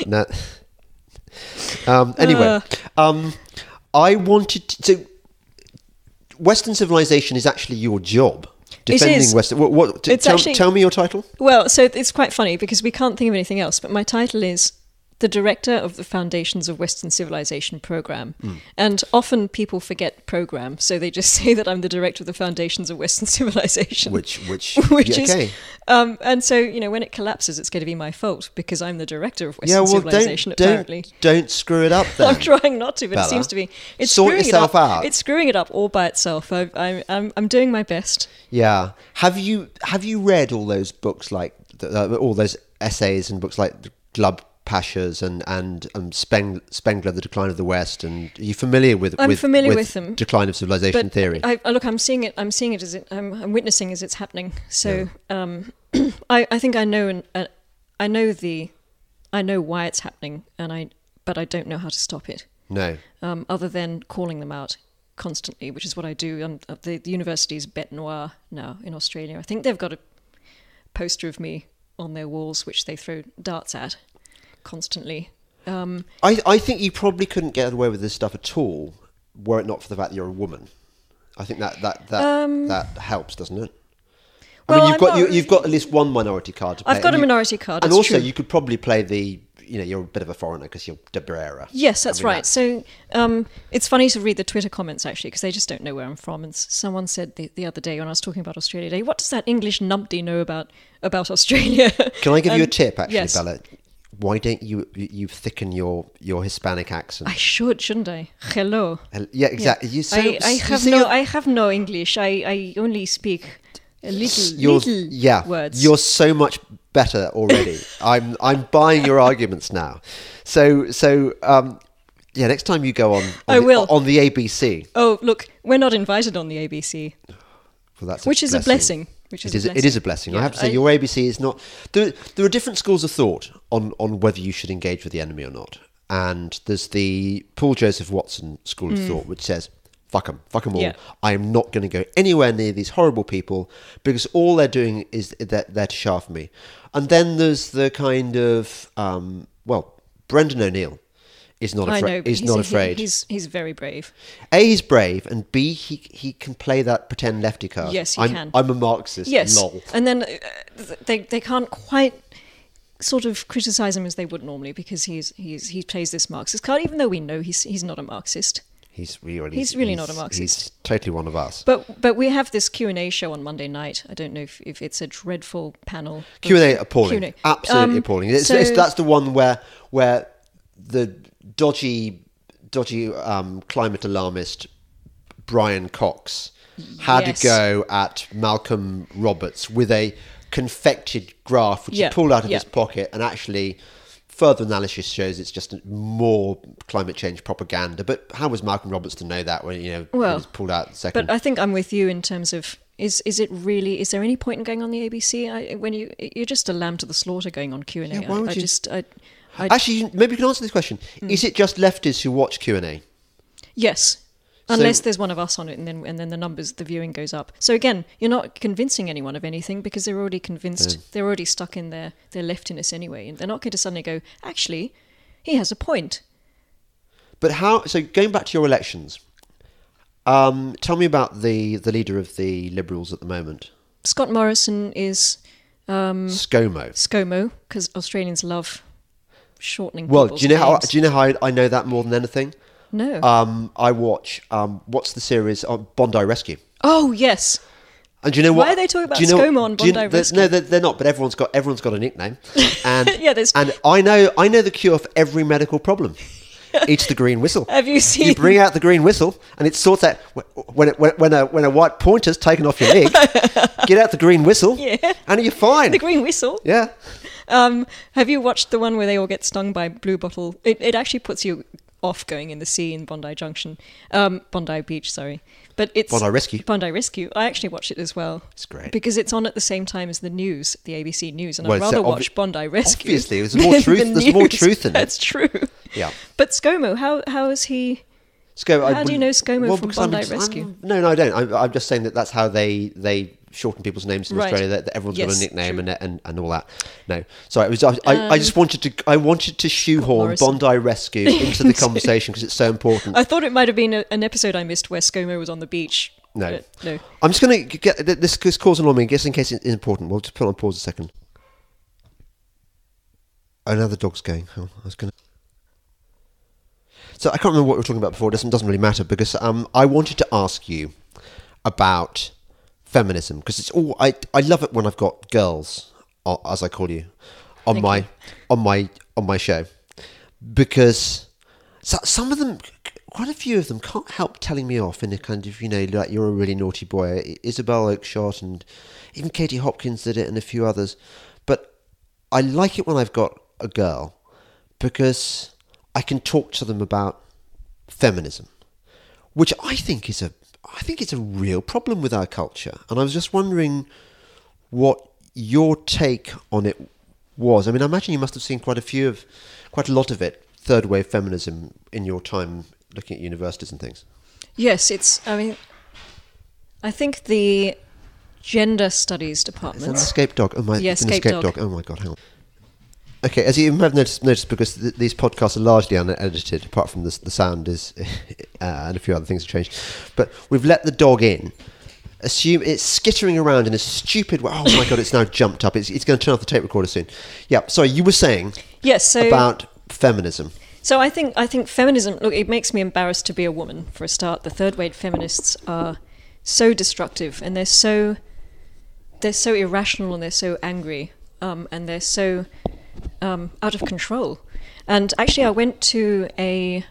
Anyway, I wanted to. So Western civilization is actually your job. Defending Western. Tell me your title. Well, so it's quite funny because we can't think of anything else. But my title is the director of the Foundations of Western Civilization program. And often people forget program, so they just say that I'm the director of the Foundations of Western Civilization. Which is okay. And so when it collapses, it's going to be my fault because I'm the director of Western Civilization. Apparently, don't screw it up. Then. I'm trying not to, but Bella, it seems to be. It's sort yourself out. It's screwing it up all by itself. I'm doing my best. Yeah. Have you read all those books like all those essays and books like Glub Pasha's and Spengler, The Decline of the West, and are you familiar with? I'm familiar with them. Decline of Civilization theory. I'm seeing it. I'm seeing it as I'm witnessing as it's happening. So I think I know I know why it's happening, but I don't know how to stop it. No. Other than calling them out constantly, which is what I do. The university is bête noire now in Australia. I think they've got a poster of me on their walls, which they throw darts at constantly. I think you probably couldn't get away with this stuff at all were it not for the fact that you're a woman. I think that helps, doesn't it? I mean, you've got at least one minority card to play. I've got a minority card, and also true. You could probably play you're a bit of a foreigner because you're de Brera. Yes, that's right. So it's funny to read the Twitter comments, actually, because they just don't know where I'm from. And someone said the other day when I was talking about Australia Day, what does that English numpty know about Australia? Can I give you a tip, actually, yes. Bella? Why don't you thicken your Hispanic accent? I shouldn't I? Hello. Yeah, exactly. Yeah. I have no English. I only speak little words. You're so much better already. I'm buying your arguments now. So next time you go on the ABC. Oh, look, we're not invited on the ABC. Well, which is a blessing. It is a blessing. Yeah, I have to say, your ABC is not. There are different schools of thought on whether you should engage with the enemy or not. And there's the Paul Joseph Watson school of thought, which says, fuck them all. Yeah. I am not going to go anywhere near these horrible people because all they're doing is they're to shaft me. And then there's the kind of, Brendan O'Neill is not I afraid. know, but Is not afraid. He's very brave. A, he's brave, and B, he can play that pretend lefty card. Yes, he can. I'm a Marxist. Yes, Lol. and then they can't quite sort of criticize him as they would normally because he plays this Marxist card, even though we know he's not a Marxist. He's really not a Marxist. He's totally one of us. But we have this Q&A show on Monday night. I don't know if it's a dreadful panel. Q&A appalling. Q&A. Absolutely appalling. That's the one where the dodgy climate alarmist Brian Cox had to go at Malcolm Roberts with a confected graph which he pulled out of his pocket, and actually further analysis shows it's just more climate change propaganda. But how was Malcolm Roberts to know that when when he's pulled out the second? But I think I'm with you in terms of is there any point in going on the ABC when you're just a lamb to the slaughter going on Q&A? Yeah, why would you? I Actually, maybe you can answer this question. Is it just lefties who watch Q&A? Yes. Unless there's one of us on it, and then the viewing goes up. So again, you're not convincing anyone of anything because they're already convinced. Yeah. They're already stuck in their leftiness anyway, and they're not going to suddenly go, actually, he has a point. But how? So going back to your elections, tell me about the leader of the Liberals at the moment. Scott Morrison is ScoMo, because Australians love shortening. Well, people's do you know names. how I know that more than anything? No. I watch what's the series on Bondi Rescue? Oh yes. And do you know what? Why are they talking about ScoMo on Bondi Rescue? No, they're not. But everyone's got a nickname. And there's. And I know the cure for every medical problem. It's the green whistle. Have you seen? You bring out the green whistle, and it sorts out when a white pointer's taken off your leg. Get out the green whistle, and you're fine. The green whistle. Yeah. Have you watched the one where they all get stung by blue bottle? It actually puts you off going in the sea in Bondi Junction, Bondi Beach, sorry. But it's Bondi Rescue. Bondi Rescue. I actually watched it as well. It's great. Because it's on at the same time as the news, the ABC News, and I'd rather watch Bondi Rescue. Obviously, there's more truth. There's more truth in it. That's true. Yeah. But ScoMo, how is he? How do you know ScoMo from Bondi Rescue? No, I don't. I'm just saying that's how they shorten people's names in Australia. That everyone's got a nickname and all that. No, sorry. I just wanted to shoehorn Bondi Rescue into the conversation because it's so important. I thought it might have been an episode I missed where ScoMo was on the beach. No. No. I'm just going to get this calls on me, just in case it's important. We'll just put on pause a second. Another dog's going. Oh, I was going to. So I can't remember what we were talking about before. It doesn't really matter because I wanted to ask you about feminism because it's all I love it when I've got girls, as I call you, on my show, because some of them, quite a few of them, can't help telling me off in a kind of like you're a really naughty boy. Isabel Oakeshott and even Katie Hopkins did it and a few others, but I like it when I've got a girl because I can talk to them about feminism, which I think is a real problem with our culture. And I was just wondering what your take on it was. I mean, I imagine you must have seen quite a lot of it, third wave feminism, in your time looking at universities and things. Yes, I think the gender studies department. Is that an escape dog? Oh my, yes, an escape dog. Oh my God, hang on. Okay, as you may have noticed because these podcasts are largely unedited, apart from the sound is and a few other things have changed. But we've let the dog in. Assume it's skittering around in a stupid way. Oh my God, it's now jumped up. It's going to turn off the tape recorder soon. Yeah, sorry, you were saying about feminism. So I think feminism, look, it makes me embarrassed to be a woman, for a start. The third wave feminists are so destructive and they're so irrational and they're so angry and they're so out of control. And actually I went to a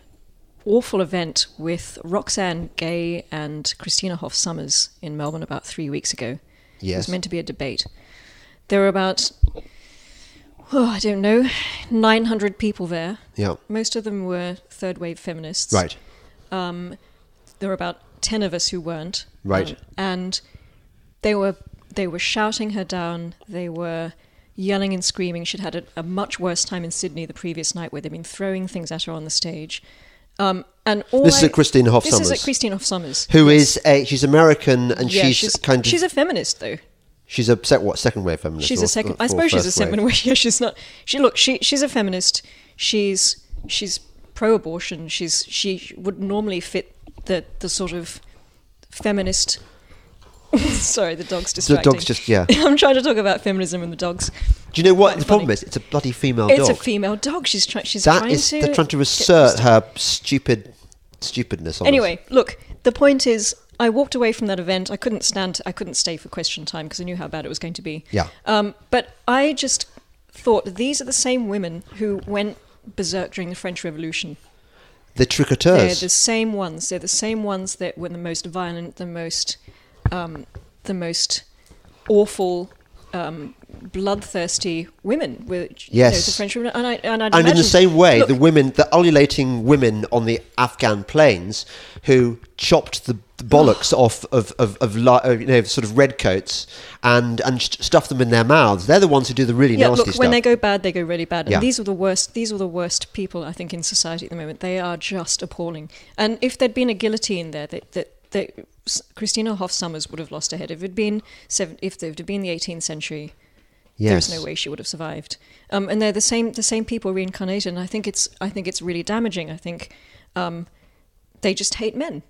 awful event with Roxanne Gay and Christina Hoff Sommers in Melbourne about 3 weeks ago. Yes. It was meant to be a debate. There were about, I don't know, 900 people there. Yeah. Most of them were third wave feminists. Right. There were about 10 of us who weren't. Right. And they were shouting her down. They were yelling and screaming. She'd had a much worse time in Sydney the previous night where they'd been throwing things at her on the stage. This is at Christina Hoff Sommers. This is at Christina Hoff Sommers. She's American and she's a feminist though. She's a second wave feminist. She's a second. I suppose she's a second wave. Yeah, she's not. She's a feminist. She's pro-abortion. She would normally fit the sort of feminist. Sorry, the dog's distracting. The dog's just, yeah. I'm trying to talk about feminism and the dogs. Do you know what the problem is? It's a bloody female dog. It's a female dog. She's trying to... They're trying to assert her stupidness on Anyway, look, the point is, I walked away from that event. I couldn't stay for question time because I knew how bad it was going to be. Yeah. But I just thought, these are the same women who went berserk during the French Revolution. The tricoteurs. They're the same ones. They're the same ones that were the most violent, the most awful, bloodthirsty women. Which, yes. The French women, and in the same way, the ululating women on the Afghan plains who chopped the bollocks off of sort of redcoats and stuffed them in their mouths. They're the ones who do the really nasty stuff. When they go bad, they go really bad. And yeah. These are the worst people, I think, in society at the moment. They are just appalling. And if there'd been a guillotine there, that Christina Hoff Sommers would have lost her head. If it had been the 18th century, yes. There's no way she would have survived. And they're the same people reincarnated. And I think it's really damaging. I think they just hate men.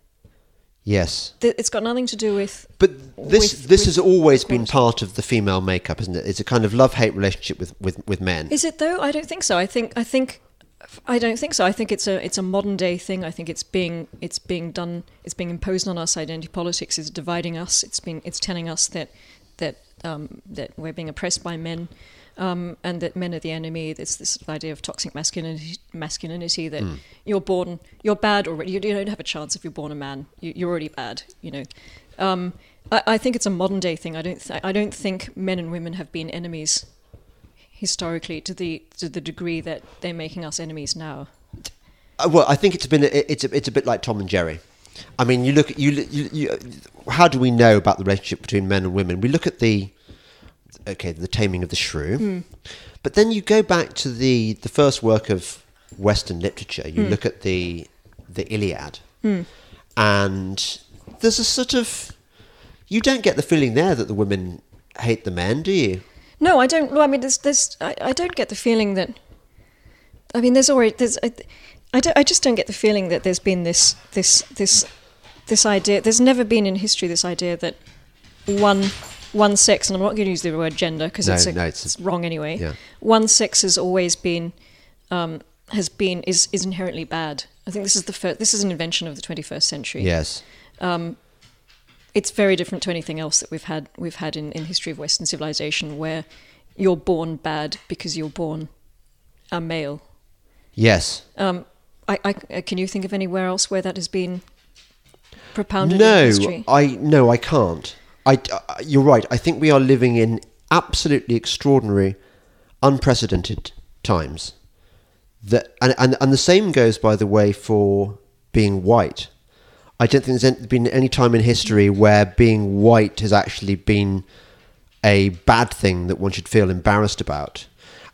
Yes. It's got nothing to do with... But this has always been part of the female makeup, isn't it? It's a kind of love-hate relationship with men. Is it though? I don't think so. I don't think so. I think it's a modern day thing. I think it's being imposed on us. Identity politics is dividing us. It's telling us that we're being oppressed by men, and that men are the enemy. There's this idea of toxic masculinity that you're bad already. You don't have a chance if you're born a man. You're already bad. I think it's a modern day thing. I don't think men and women have been enemies historically to the degree that they're making us enemies now. Well, I think it's a bit like Tom and Jerry. I mean, you look at how do we know about the relationship between men and women? We look at the Taming of the Shrew, but then you go back to the first work of Western literature. You look at the Iliad, and there's a sort of, you don't get the feeling there that the women hate the men, do you? No, I don't. Well, I mean, I don't get the feeling that. I mean, I just don't get the feeling that there's been this idea. There's never been in history this idea that one sex, and I'm not going to use the word gender because it's wrong anyway. Yeah. One sex has always been, is inherently bad. I think this is an invention of the 21st century. Yes. It's very different to anything else that we've had in history of Western civilization, where you're born bad because you're born a male. Yes. Can you think of anywhere else where that has been propounded in history? No, I can't. You're right. I think we are living in absolutely extraordinary, unprecedented times. And the same goes, by the way, for being white. I don't think there's been any time in history where being white has actually been a bad thing that one should feel embarrassed about.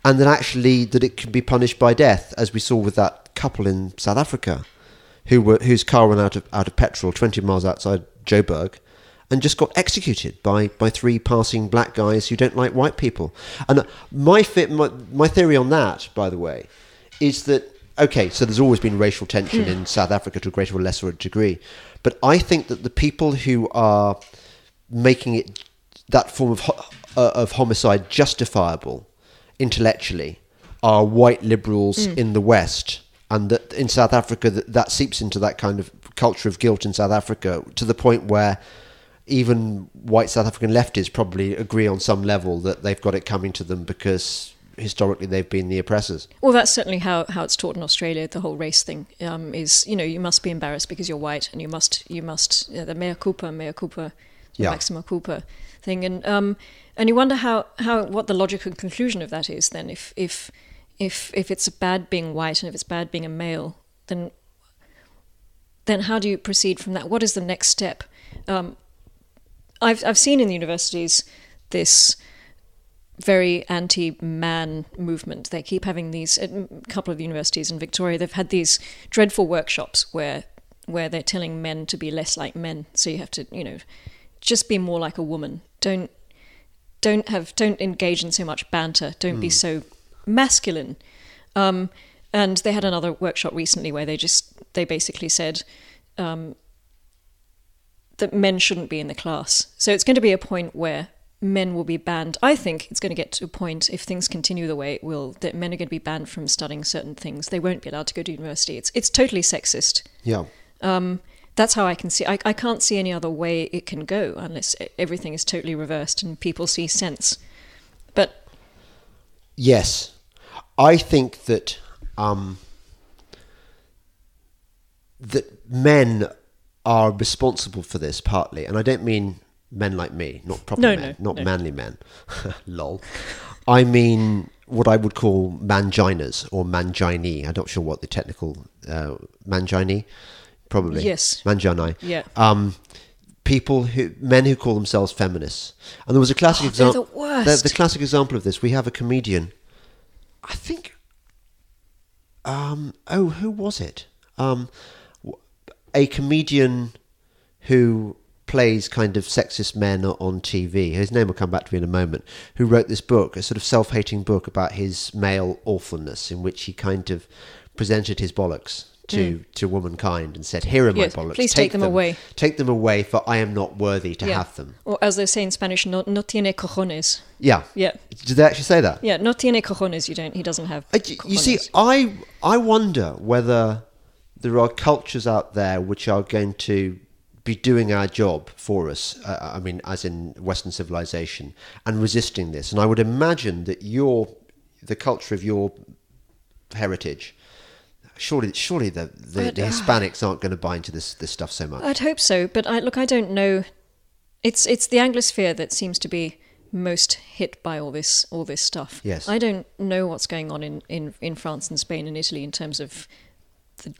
And then actually that it can be punished by death, as we saw with that couple in South Africa whose car ran out of petrol 20 miles outside Joburg and just got executed by 3 passing black guys who don't like white people. And my theory on that, by the way, is that, okay, so there's always been racial tension in South Africa to a greater or lesser degree, but I think that the people who are making it that form of homicide justifiable intellectually are white liberals in the West, and that in South Africa that seeps into that kind of culture of guilt in South Africa to the point where even white South African leftists probably agree on some level that they've got it coming to them because historically they've been the oppressors. Well, that's certainly how it's taught in Australia. The whole race thing is, you must be embarrassed because you're white, and you must the mea culpa, maxima culpa thing, and you wonder what the logical conclusion of that is. Then, if it's bad being white and if it's bad being a male, then how do you proceed from that? What is the next step? I've seen in the universities this very anti-man movement. They keep having these, at a couple of universities in Victoria, they've had these dreadful workshops where they're telling men to be less like men. So you have to, just be more like a woman. Don't engage in so much banter. Don't be so masculine. And And they had another workshop recently where they basically said that men shouldn't be in the class. So it's going to be a point where men will be banned. I think it's going to get to a point, if things continue the way it will, that men are going to be banned from studying certain things. They won't be allowed to go to university. It's totally sexist. Yeah. That's how I can see. I can't see any other way it can go unless everything is totally reversed and people see sense. But yes, I think that that men are responsible for this partly, and I don't mean men like me, not proper men, not manly men. Lol. I mean what I would call manginas or mangini. I'm not sure what the technical mangini, probably. Yes. Mangini. Yeah. Men who call themselves feminists, and there was a classic example. They're the worst. The classic example of this. We have a comedian. I think. Who was it? A comedian who plays kind of sexist men on TV. His name will come back to me in a moment. Who wrote this book, a sort of self-hating book about his male awfulness, in which he kind of presented his bollocks to womankind and said, "Here are my bollocks. Please take them away. Take them away, for I am not worthy to have them." Or as they say in Spanish, no tiene cojones. Yeah. Yeah. Did they actually say that? Yeah, no tiene cojones. He doesn't have cojones. You see, I wonder whether there are cultures out there which are going to be doing our job for us, I mean, as in Western civilization, and resisting this. And I would imagine that the culture of your heritage, surely the Hispanics aren't going to buy into this stuff so much. I'd hope so, but I don't know. It's the Anglosphere that seems to be most hit by all this stuff. Yes. I don't know what's going on in France and Spain and Italy in terms of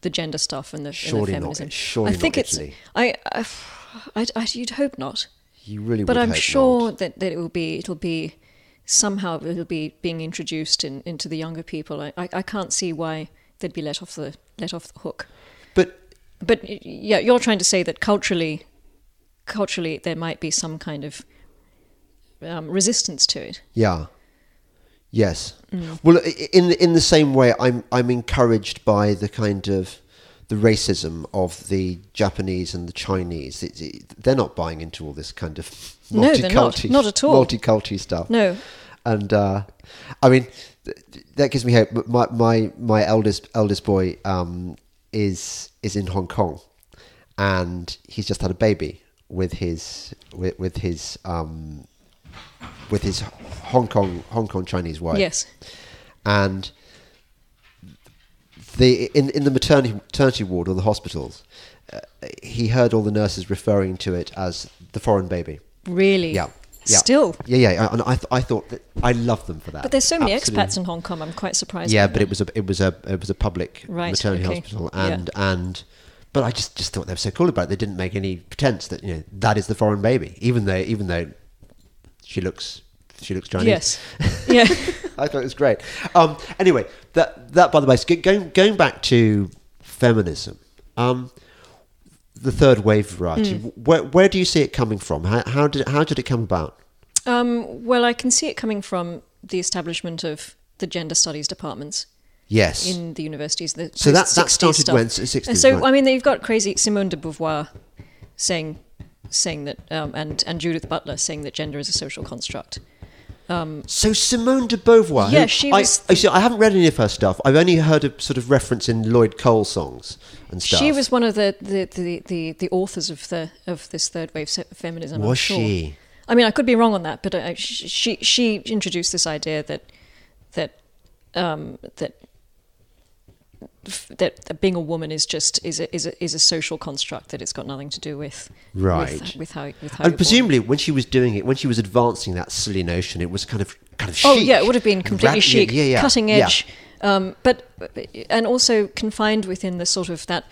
the gender stuff and the feminism. Surely I think not it's. Italy. You'd hope not. You really would. But I'm hope sure not. that it'll be somehow it'll be being introduced into the younger people. I can't see why they'd be let off the hook. But yeah, you're trying to say that culturally there might be some kind of resistance to it. Yeah. Yes. Well, in the same way, I'm encouraged by the kind of the racism of the Japanese and the Chinese. They're not buying into all this kind of multicultural, not at all. Multicultural stuff. No. And I mean, that gives me hope. My eldest boy is in Hong Kong, and he's just had a baby with his Hong Kong Chinese wife. Yes. And in the maternity ward or the hospitals, he heard all the nurses referring to it as the foreign baby. Really? Yeah. Still? Yeah. And I thought that I love them for that. But there's so many expats in Hong Kong. I'm quite surprised. Yeah, but it was a public maternity hospital, but I just thought they were so cool about it. They didn't make any pretense that that is the foreign baby, even though she looks Chinese. Yes. Yeah. I thought it was great. Anyway, that by the way, going back to feminism, the third wave variety. Where do you see it coming from? How did it come about? Well, I can see it coming from the establishment of the gender studies departments. Yes. In the universities. So that started when? 60s. And so, right. I mean, you've got crazy Simone de Beauvoir saying that, and Judith Butler saying that gender is a social construct. So Simone de Beauvoir. Yeah, she was. I haven't read any of her stuff. I've only heard a sort of reference in Lloyd Cole songs and stuff. She was one of the authors of this third wave feminism. Was I'm sure. she? I mean, I could be wrong on that, but she introduced this idea that being a woman is a social construct, that it's got nothing to do with with how and presumably born. When she was doing it, when she was advancing that silly notion, it was kind of chic. Oh yeah, it would have been completely chic, cutting edge, yeah. But also confined within the sort of that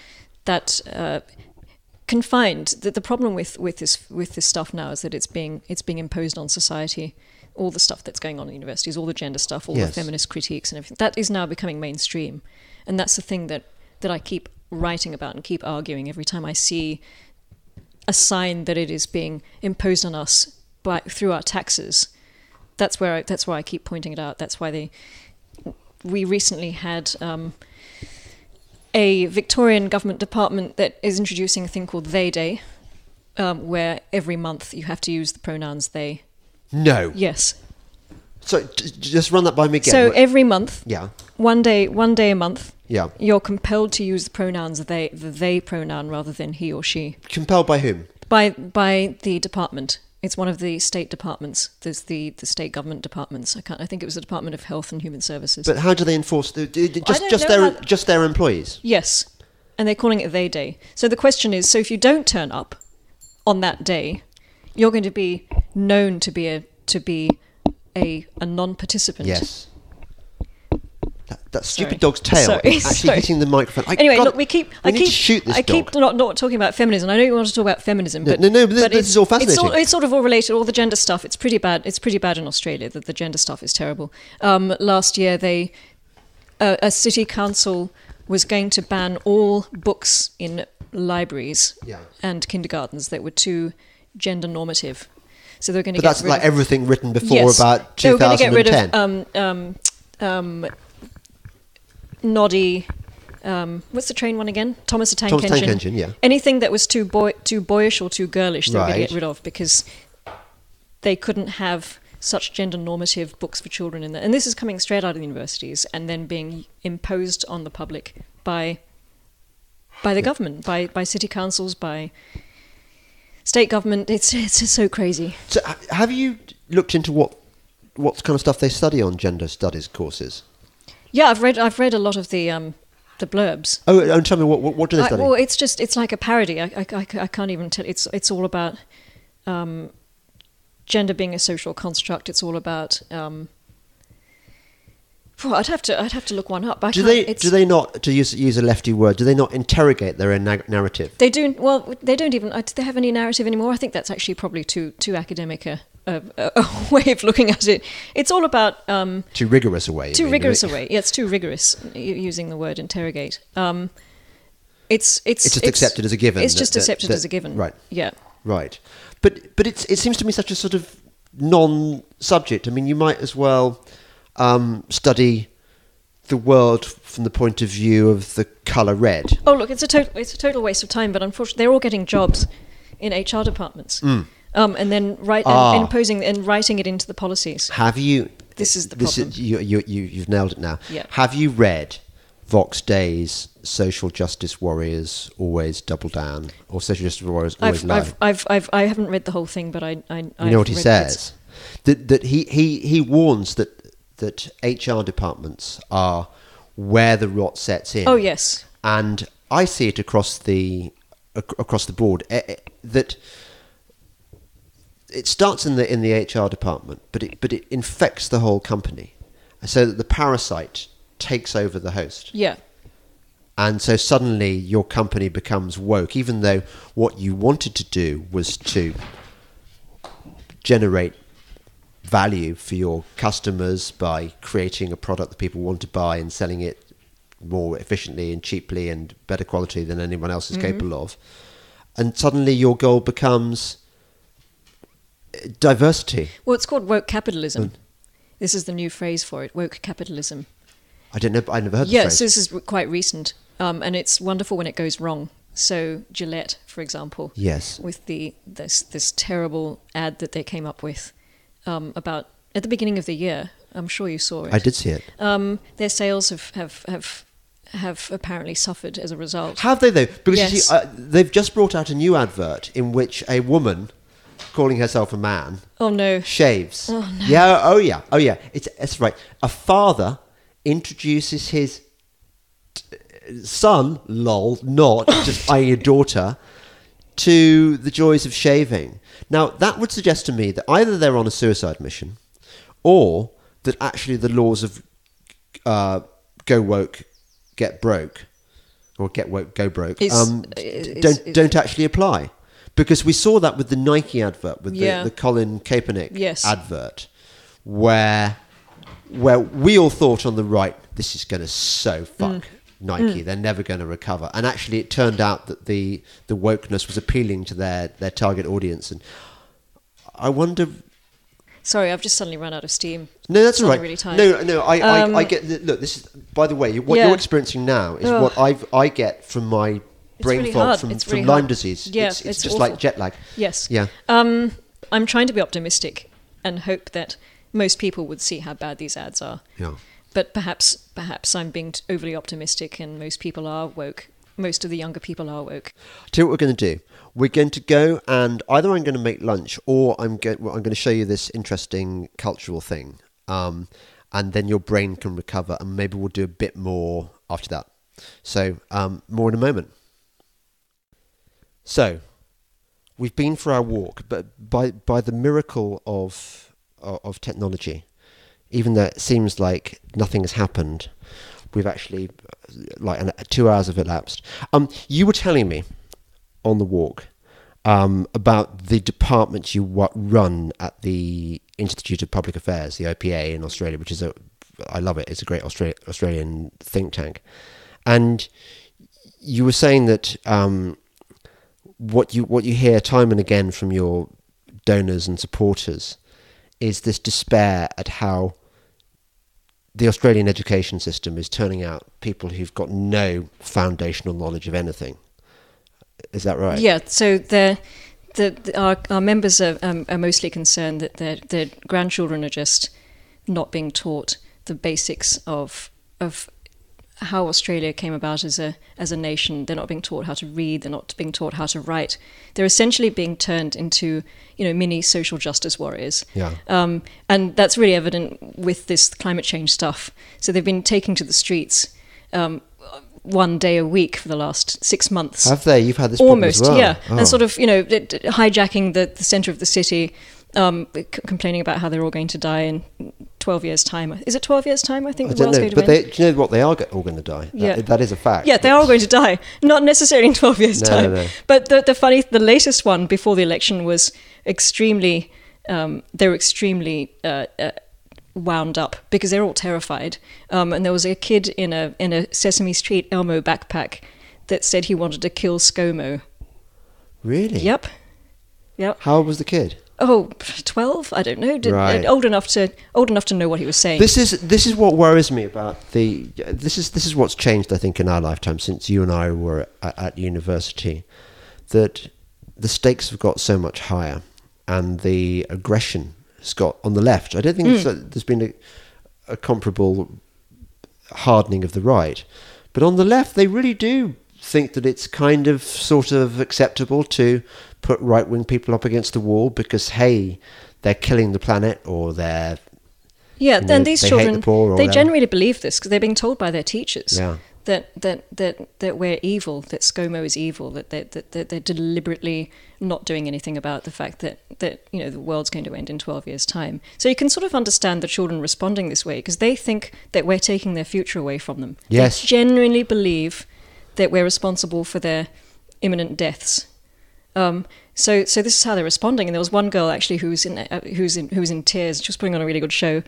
confined. The problem with this stuff now is that it's being imposed on society. All the stuff that's going on in universities, all the gender stuff, all the feminist critiques and everything, that is now becoming mainstream. And that's the thing that I keep writing about and keep arguing every time I see a sign that it is being imposed on us through our taxes. That's where I keep pointing it out. That's why we recently had a Victorian government department that is introducing a thing called They Day, where every month you have to use the pronouns they. No. Yes. So just run that by me again. So every month, yeah, one day a month, yeah, you're compelled to use the pronouns the they pronoun rather than he or she. Compelled by whom? By the department. It's one of the state departments. There's the state government departments. I think it was the Department of Health and Human Services. But how do they enforce just their employees? Yes, and they're calling it They Day. So the question is: so if you don't turn up on that day, you're going to be known to be a non-participant. Yes. That stupid dog's tail is actually hitting the microphone. Anyway, look, I keep to shoot this I keep dog. not talking about feminism. I know you want to talk about feminism, but no, but this is all fascinating. It's sort of all related. All the gender stuff. It's pretty bad. It's pretty bad in Australia. That the gender stuff is terrible. Last year, a city council was going to ban all books in libraries and kindergartens that were too gender normative. So they're going to. But that's like everything written before about 2010. They were going to get rid of Noddy, what's the train one again? Thomas the Tank Engine. Yeah. Anything that was too boyish or too girlish, they were going to get rid of because they couldn't have such gender normative books for children in there. And this is coming straight out of the universities and then being imposed on the public by the government, by city councils, by state government. It's just so crazy. So have you looked into what kind of stuff they study on gender studies courses? Yeah, I've read a lot of the blurbs. Oh, and tell me what do they study? Well, it's like a parody. I can't even tell. It's all about gender being a social construct. It's all about. I'd have to look one up. Do they not, to use a lefty word? Do they not interrogate their own narrative? They do. Well, they don't even. Do they have any narrative anymore? I think that's actually probably too academic a way of looking at it. It's all about too rigorous a way. Too rigorous a way. Yeah, it's too rigorous using the word interrogate. It's just accepted as a given. It's just accepted as a given. Right. Yeah. Right. But it seems to me such a sort of non-subject. I mean, you might as well study the world from the point of view of the colour red. Oh, look, it's a total waste of time. But unfortunately, they're all getting jobs in HR departments. And then imposing and writing it into the policies. Have you? This is the problem. You've nailed it now. Yeah. Have you read Vox Day's Social Justice Warriors Always Double Down, or Social Justice Warriors Always Lie? I haven't read the whole thing, but I you know what he says? That he warns that HR departments are where the rot sets in. Oh yes. And I see it across the board that. It starts in the HR department, but it infects the whole company, so that the parasite takes over the host. Yeah. And so suddenly your company becomes woke, even though what you wanted to do was to generate value for your customers by creating a product that people want to buy and selling it more efficiently and cheaply and better quality than anyone else is capable of. And suddenly your goal becomes diversity. Well, it's called woke capitalism. This is the new phrase for it, woke capitalism. I don't know. I never heard the phrase. Yes, this is quite recent, and it's wonderful when it goes wrong. So Gillette, for example, yes, with this terrible ad that they came up with about at the beginning of the year. I'm sure you saw it. I did see it. Their sales have apparently suffered as a result. Have they though? Because yes. you see, they've just brought out a new advert in which a woman, calling herself a man, shaves. Oh no. Yeah. Oh yeah. It's right. A father introduces his son, lol, not just a daughter, to the joys of shaving. Now that would suggest to me that either they're on a suicide mission, or that actually the laws of go woke, get broke, or get woke, go broke, don't actually apply. Because we saw that with the Nike advert, with the Colin Kaepernick advert, where we all thought on the right, this is going to so fuck Nike, they're never going to recover. And actually it turned out that the wokeness was appealing to their target audience. And I wonder... Sorry, I've just suddenly run out of steam. No, that's all right. Really tired. No, I get. Look, this is, by the way, what you're experiencing now is what I get from my brain really fog hard. from It's really Lyme hard. disease. Yeah, it's just awful. like jet lag. Yes. Yeah. I'm trying to be optimistic and hope that most people would see how bad these ads are. Yeah. But perhaps I'm being overly optimistic, and most people are woke. Most of the younger people are woke. Tell you what we're going to do. We're going to go, and either I'm going to make lunch, or I'm going to show you this interesting cultural thing, and then your brain can recover, and maybe we'll do a bit more after that. So more in a moment. So we've been for our walk, but by the miracle of technology, even though it seems like nothing has happened, we've actually 2 hours have elapsed. You were telling me on the walk about the department you run at the Institute of Public Affairs, the OPA in Australia, which is I love it. It's a great Australian think tank. And you were saying that what you hear time and again from your donors and supporters is this despair at how the Australian education system is turning out people who've got no foundational knowledge of anything. Is that right? Yeah. So our members are mostly concerned that their grandchildren are just not being taught the basics of how Australia came about as a nation. They're not being taught how to read. They're not being taught how to write. They're essentially being turned into, mini social justice warriors. Yeah. And that's really evident with this climate change stuff. So they've been taking to the streets 1 day a week for the last 6 months. Have they? You've had this almost, problem as well. Yeah. And sort of, hijacking the centre of the city, complaining about how they're all going to die in 12 years' time. Is it 12 years' time? I think I the don't world's know, going to but end. do you know what? They are all going to die. Yeah. That is a fact. Yeah, they are all going to die. Not necessarily in 12 years' time. No. But the latest one before the election was extremely, they were extremely wound up because they're all terrified. And there was a kid in a Sesame Street Elmo backpack that said he wanted to kill ScoMo. Really? Yep. How old was the kid? Oh, 12? I don't know. Right. Old enough to know what he was saying. This is what worries me about this is what's changed, I think, in our lifetime since you and I were at university, that the stakes have got so much higher and the aggression has got on the left. I don't think there's been a comparable hardening of the right, but on the left they really do think that it's kind of sort of acceptable to put right-wing people up against the wall because, hey, they're killing the planet, or they're... Yeah, then these children, they whatever. genuinely believe this because they're being told by their teachers Yeah. that we're evil, that ScoMo is evil, that they're deliberately not doing anything about the fact that the world's going to end in 12 years' time. So you can sort of understand the children responding this way because they think that we're taking their future away from them. Yes. They genuinely believe that we're responsible for their imminent deaths. So this is how they're responding. And there was one girl actually who was in tears. She was putting on a really good show,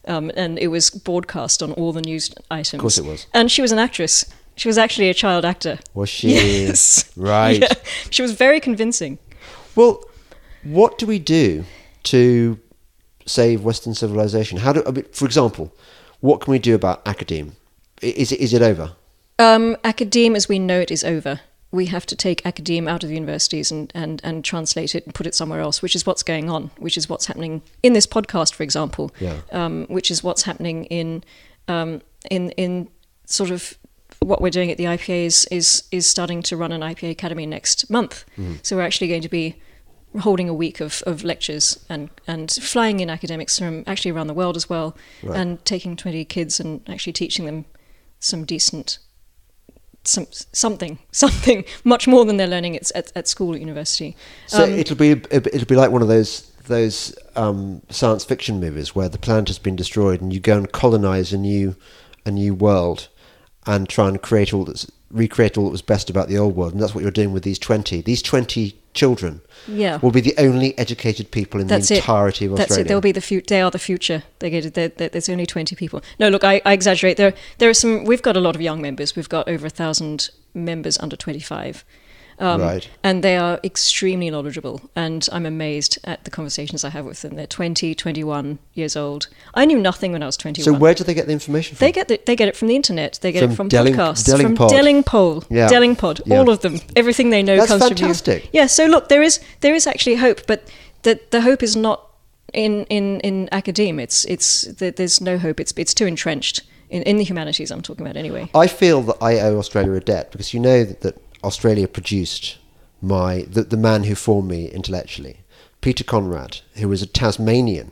and it was broadcast on all the news items. Of course it was. And she was an actress. She was actually a child actor. Was she? Yes. Right. Yeah. She was very convincing. Well, what do we do to save Western civilization? For example, what can we do about academe? Is it over? Academe as we know it is over. We have to take academe out of the universities and translate it and put it somewhere else, which is what's going on, which is what's happening in this podcast, for example, which is what's happening in sort of what we're doing at the IPA is starting to run an IPA Academy next month. So we're actually going to be holding a week of lectures and flying in academics from actually around the world as well, and taking 20 kids and actually teaching them some decent... something much more than they're learning at school at university. So it'll be like one of those science fiction movies where the planet has been destroyed and you go and colonize a new world and try and recreate all that was best about the old world, and that's what you're doing with these 20 children. Yeah, will be the only educated people in the entirety of Australia. That's it. They'll be they are the future. There's only 20 people. No, look, I exaggerate. There are some. We've got a lot of young members. We've got over 1,000 members under 25. Right. And they are extremely knowledgeable, and I'm amazed at the conversations I have with them. They're 20, 21 years old. I knew nothing when I was 21. So where do they get the information from? They get it from the internet. They get it from podcasts, Delingpod. from Delingpole, Yeah. Delingpod, Yeah. all of them. Everything they know That's comes fantastic. from you. Yeah, so look, there is actually hope, but the hope is not in academia. There's no hope. It's too entrenched in the humanities I'm talking about anyway. I feel that I owe Australia a debt, because you know that Australia produced the man who formed me intellectually, Peter Conrad, who was a Tasmanian,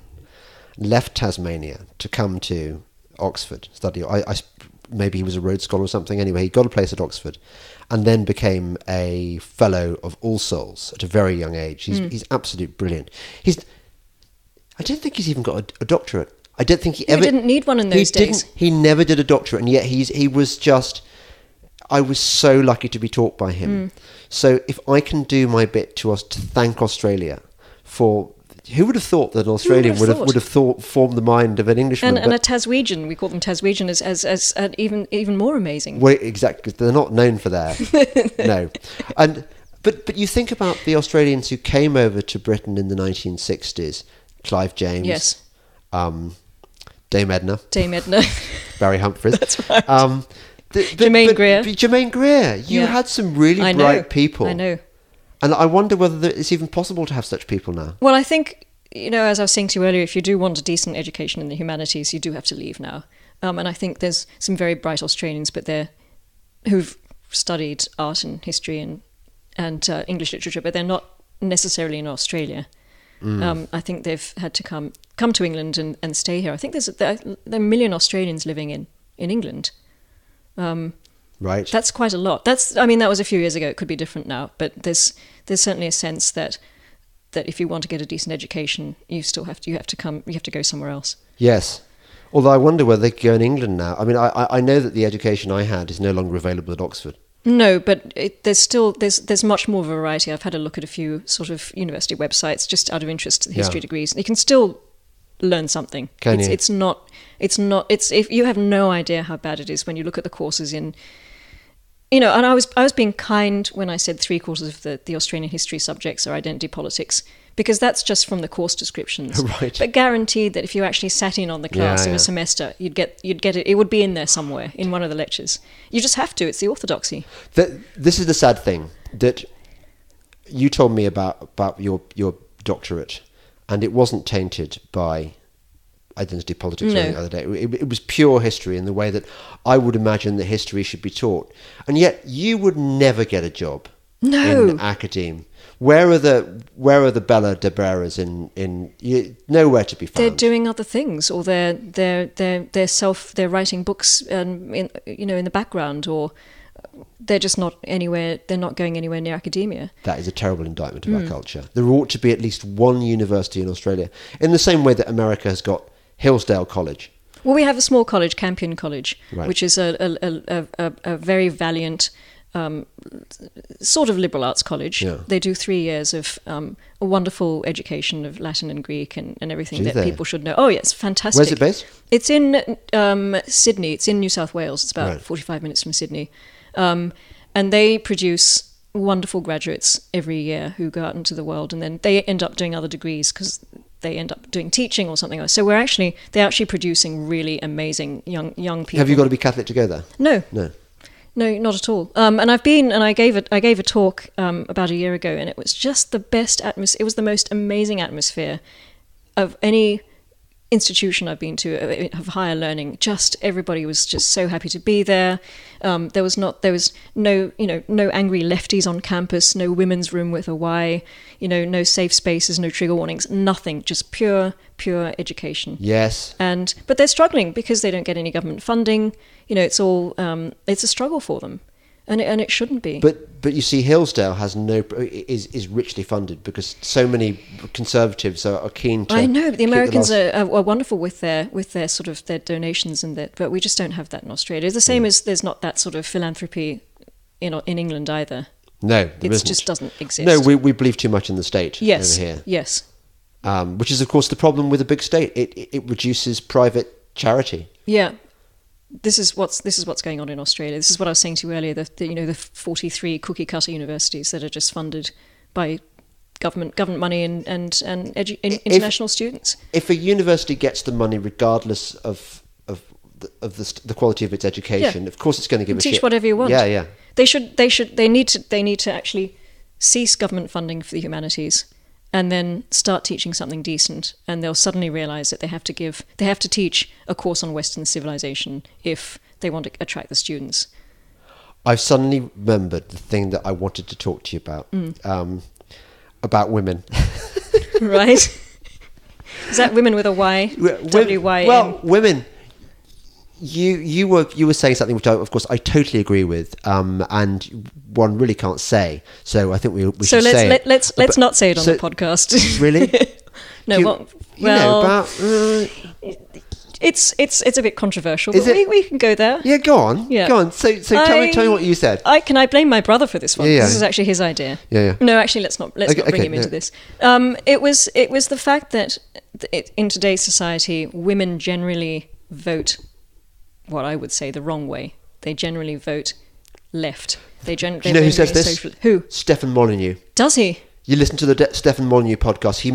left Tasmania to come to Oxford, study. Maybe he was a Rhodes Scholar or something. Anyway, he got a place at Oxford, and then became a Fellow of All Souls at a very young age. He's absolutely brilliant. I don't think he's even got a doctorate. I don't think he ever didn't need one in those days. He never did a doctorate, and yet he was just. I was so lucky to be taught by him. So if I can do my bit to thank Australia for, who would have thought that an Australian would have formed the mind of an Englishman? And a Taswegian, we call them Taswegian, as even more amazing. Well, exactly, they're not known for that. No, but you think about the Australians who came over to Britain in the 1960s: Clive James, yes, Dame Edna, Barry Humphries. That's right. Germaine Greer. You had some really bright people. I know. And I wonder whether it's even possible to have such people now. Well, I think, as I was saying to you earlier, if you do want a decent education in the humanities, you do have to leave now. And I think there's some very bright Australians, but who've studied art and history and English literature, but they're not necessarily in Australia. I think they've had to come to England and stay here. I think there are a million Australians living in England. Right. That's quite a lot. That was a few years ago. It could be different now, but there's certainly a sense that if you want to get a decent education, you have to go somewhere else. Yes. Although I wonder whether they could go in England now. I mean, I know that the education I had is no longer available at Oxford. No, but there's much more variety. I've had a look at a few sort of university websites just out of interest to history degrees. You can still learn something. It's if you have no idea how bad it is when you look at the courses in, and I was being kind when I said 3/4 of the Australian history subjects are identity politics, because that's just from the course descriptions. Right. But guaranteed that if you actually sat in on the class in a semester, you'd get it. It would be in there somewhere in one of the lectures. You just have to. It's the orthodoxy. This is the sad thing that you told me about your doctorate, and it wasn't tainted by identity politics or anything the other day. It was pure history in the way that I would imagine that history should be taught. And yet you would never get a job in academe. Where are the Bella Debreras in nowhere to be found? They're doing other things, or they're writing books in the background, or they're just not anywhere. They're not going anywhere near academia. That is a terrible indictment of our culture. There ought to be at least one university in Australia, in the same way that America has got Hillsdale College. Well, we have a small college, Campion College, right, which is a very valiant sort of liberal arts college. Yeah. They do 3 years of a wonderful education of Latin and Greek and everything that people should know. Oh, yes, fantastic. Where's it based? It's in Sydney. It's in New South Wales. It's about 45 minutes from Sydney. And they produce wonderful graduates every year who go out into the world, and then they end up doing other degrees because they end up doing teaching or something else. So they're actually producing really amazing young people. Have you got to be Catholic to go there? No, not at all. And I gave a talk about a year ago, and it was just the best atmosphere. It was the most amazing atmosphere of any institution I've been to of higher learning. Just everybody was just so happy to be there. There was no angry lefties on campus, no women's room with a Y, no safe spaces, no trigger warnings, nothing, just pure education. Yes. But they're struggling because they don't get any government funding. It's all it's a struggle for them. And it shouldn't be. But you see, Hillsdale is richly funded because so many conservatives are keen to. I know, but the Americans are wonderful with their sort of their donations but we just don't have that in Australia. It's the same as there's not that sort of philanthropy in England either. No, it just doesn't exist. No, we believe too much in the state over here. Yes. Which is, of course, the problem with a big state. It reduces private charity. Yeah. this is what's going on in Australia. This is what I was saying to you earlier. The 43 cookie cutter universities that are just funded by government money and international students. If a university gets the money, regardless of the quality of its education, of course it's going to give a shit. Teach whatever you want. Yeah. They need to actually cease government funding for the humanities and then start teaching something decent, and they'll suddenly realize that they have to teach a course on Western civilization if they want to attract the students. I've suddenly remembered the thing that I wanted to talk to you about women. Right? Is that women with a Y? W-Y-N? Well, women. You were saying something which of course I totally agree with, and one really can't say. So I think we should say it. Let's not say it on the podcast. Really? No. It's a bit controversial. But we can go there. Yeah, go on. Yeah. Go on. So tell me what you said. Can I blame my brother for this one? Yeah. This is actually his idea. Yeah. No, actually, let's not bring him into this. It was the fact that in today's society, women generally vote what I would say the wrong way. They generally vote left. Do you know who says this? Who? Stefan Molyneux. Does he? You listen to the Stefan Molyneux podcast. He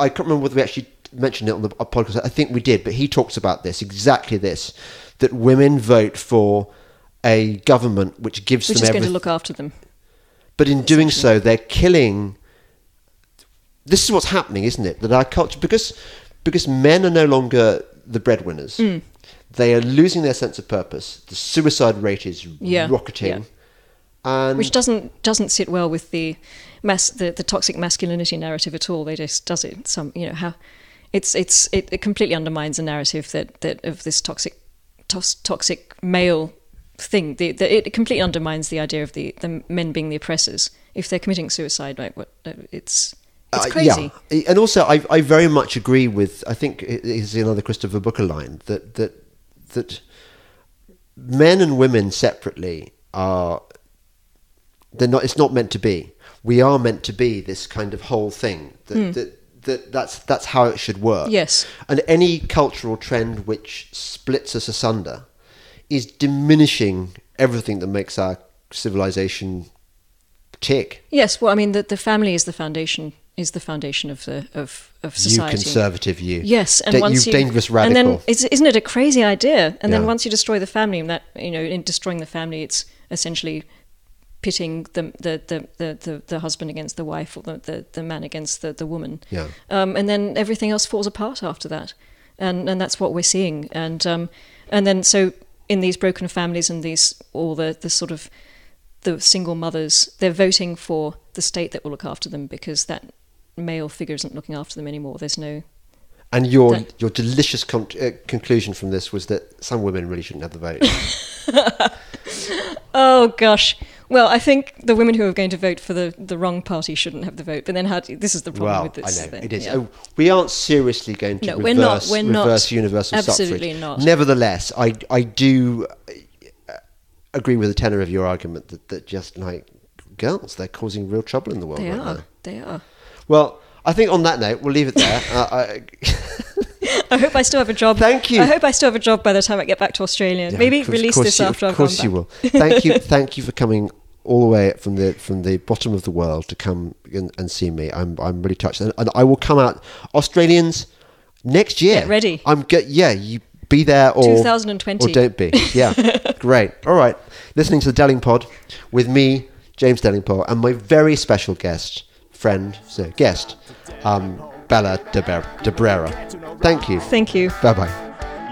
I can't remember whether we actually mentioned it on the podcast. I think we did, but he talks about exactly this, that women vote for a government which gives them everything. Which is going to look after them. But in doing so, they're killing... This is what's happening, isn't it? That our culture... Because men are no longer the breadwinners. They are losing their sense of purpose. The suicide rate is rocketing. And which doesn't sit well with the toxic masculinity narrative at all. They just does it how it completely undermines the narrative that of this toxic male thing. It completely undermines the idea of the men being the oppressors. If they're committing suicide, it's crazy. Yeah. And also I very much agree with, I think it is another Christopher Booker line, that men and women separately it's not meant to be. We are meant to be this kind of whole thing. That's how it should work. Yes. And any cultural trend which splits us asunder is diminishing everything that makes our civilization tick. Yes. Well, I mean, the family is the foundation. Is the foundation of society. You conservative, you. Yes, and once you dangerous radical. And then isn't it a crazy idea? And then once you destroy the family, in destroying the family, it's essentially pitting the husband against the wife, or the man against the woman. Yeah. And then everything else falls apart after that, and that's what we're seeing. And then so in these broken families and the single mothers, they're voting for the state that will look after them because that male figure isn't looking after them anymore. There's no... And your delicious conclusion from this was that some women really shouldn't have the vote. Oh, gosh. Well, I think the women who are going to vote for the wrong party shouldn't have the vote. But then this is the problem with this thing. It is. Yeah. We aren't seriously going to reverse universal absolutely suffrage. Not. Nevertheless, I do agree with the tenor of your argument that just like girls, they're causing real trouble in the world They are. Well, I think on that note, we'll leave it there. I hope I still have a job. Thank you. I hope I still have a job by the time I get back to Australia. Yeah, maybe release this after I've gone back. Of course you will. Thank you for coming all the way from the bottom of the world to come and see me. I'm really touched, and I will come out. Australians, next year. Get ready. You be there or 2020 or don't be. Yeah, great. All right, listening to the Delingpod with me, James Delingpole, and my very special guest, Bella de Brera. Thank you. Thank you. Bye bye.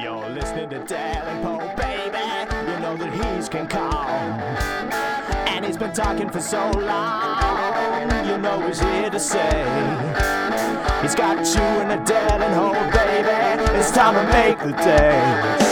You're listening to Delingpole, baby. You know that he's can call, and he's been talking for so long. You know he's here to say he's got you in a Delingpole, baby. It's time to make the day.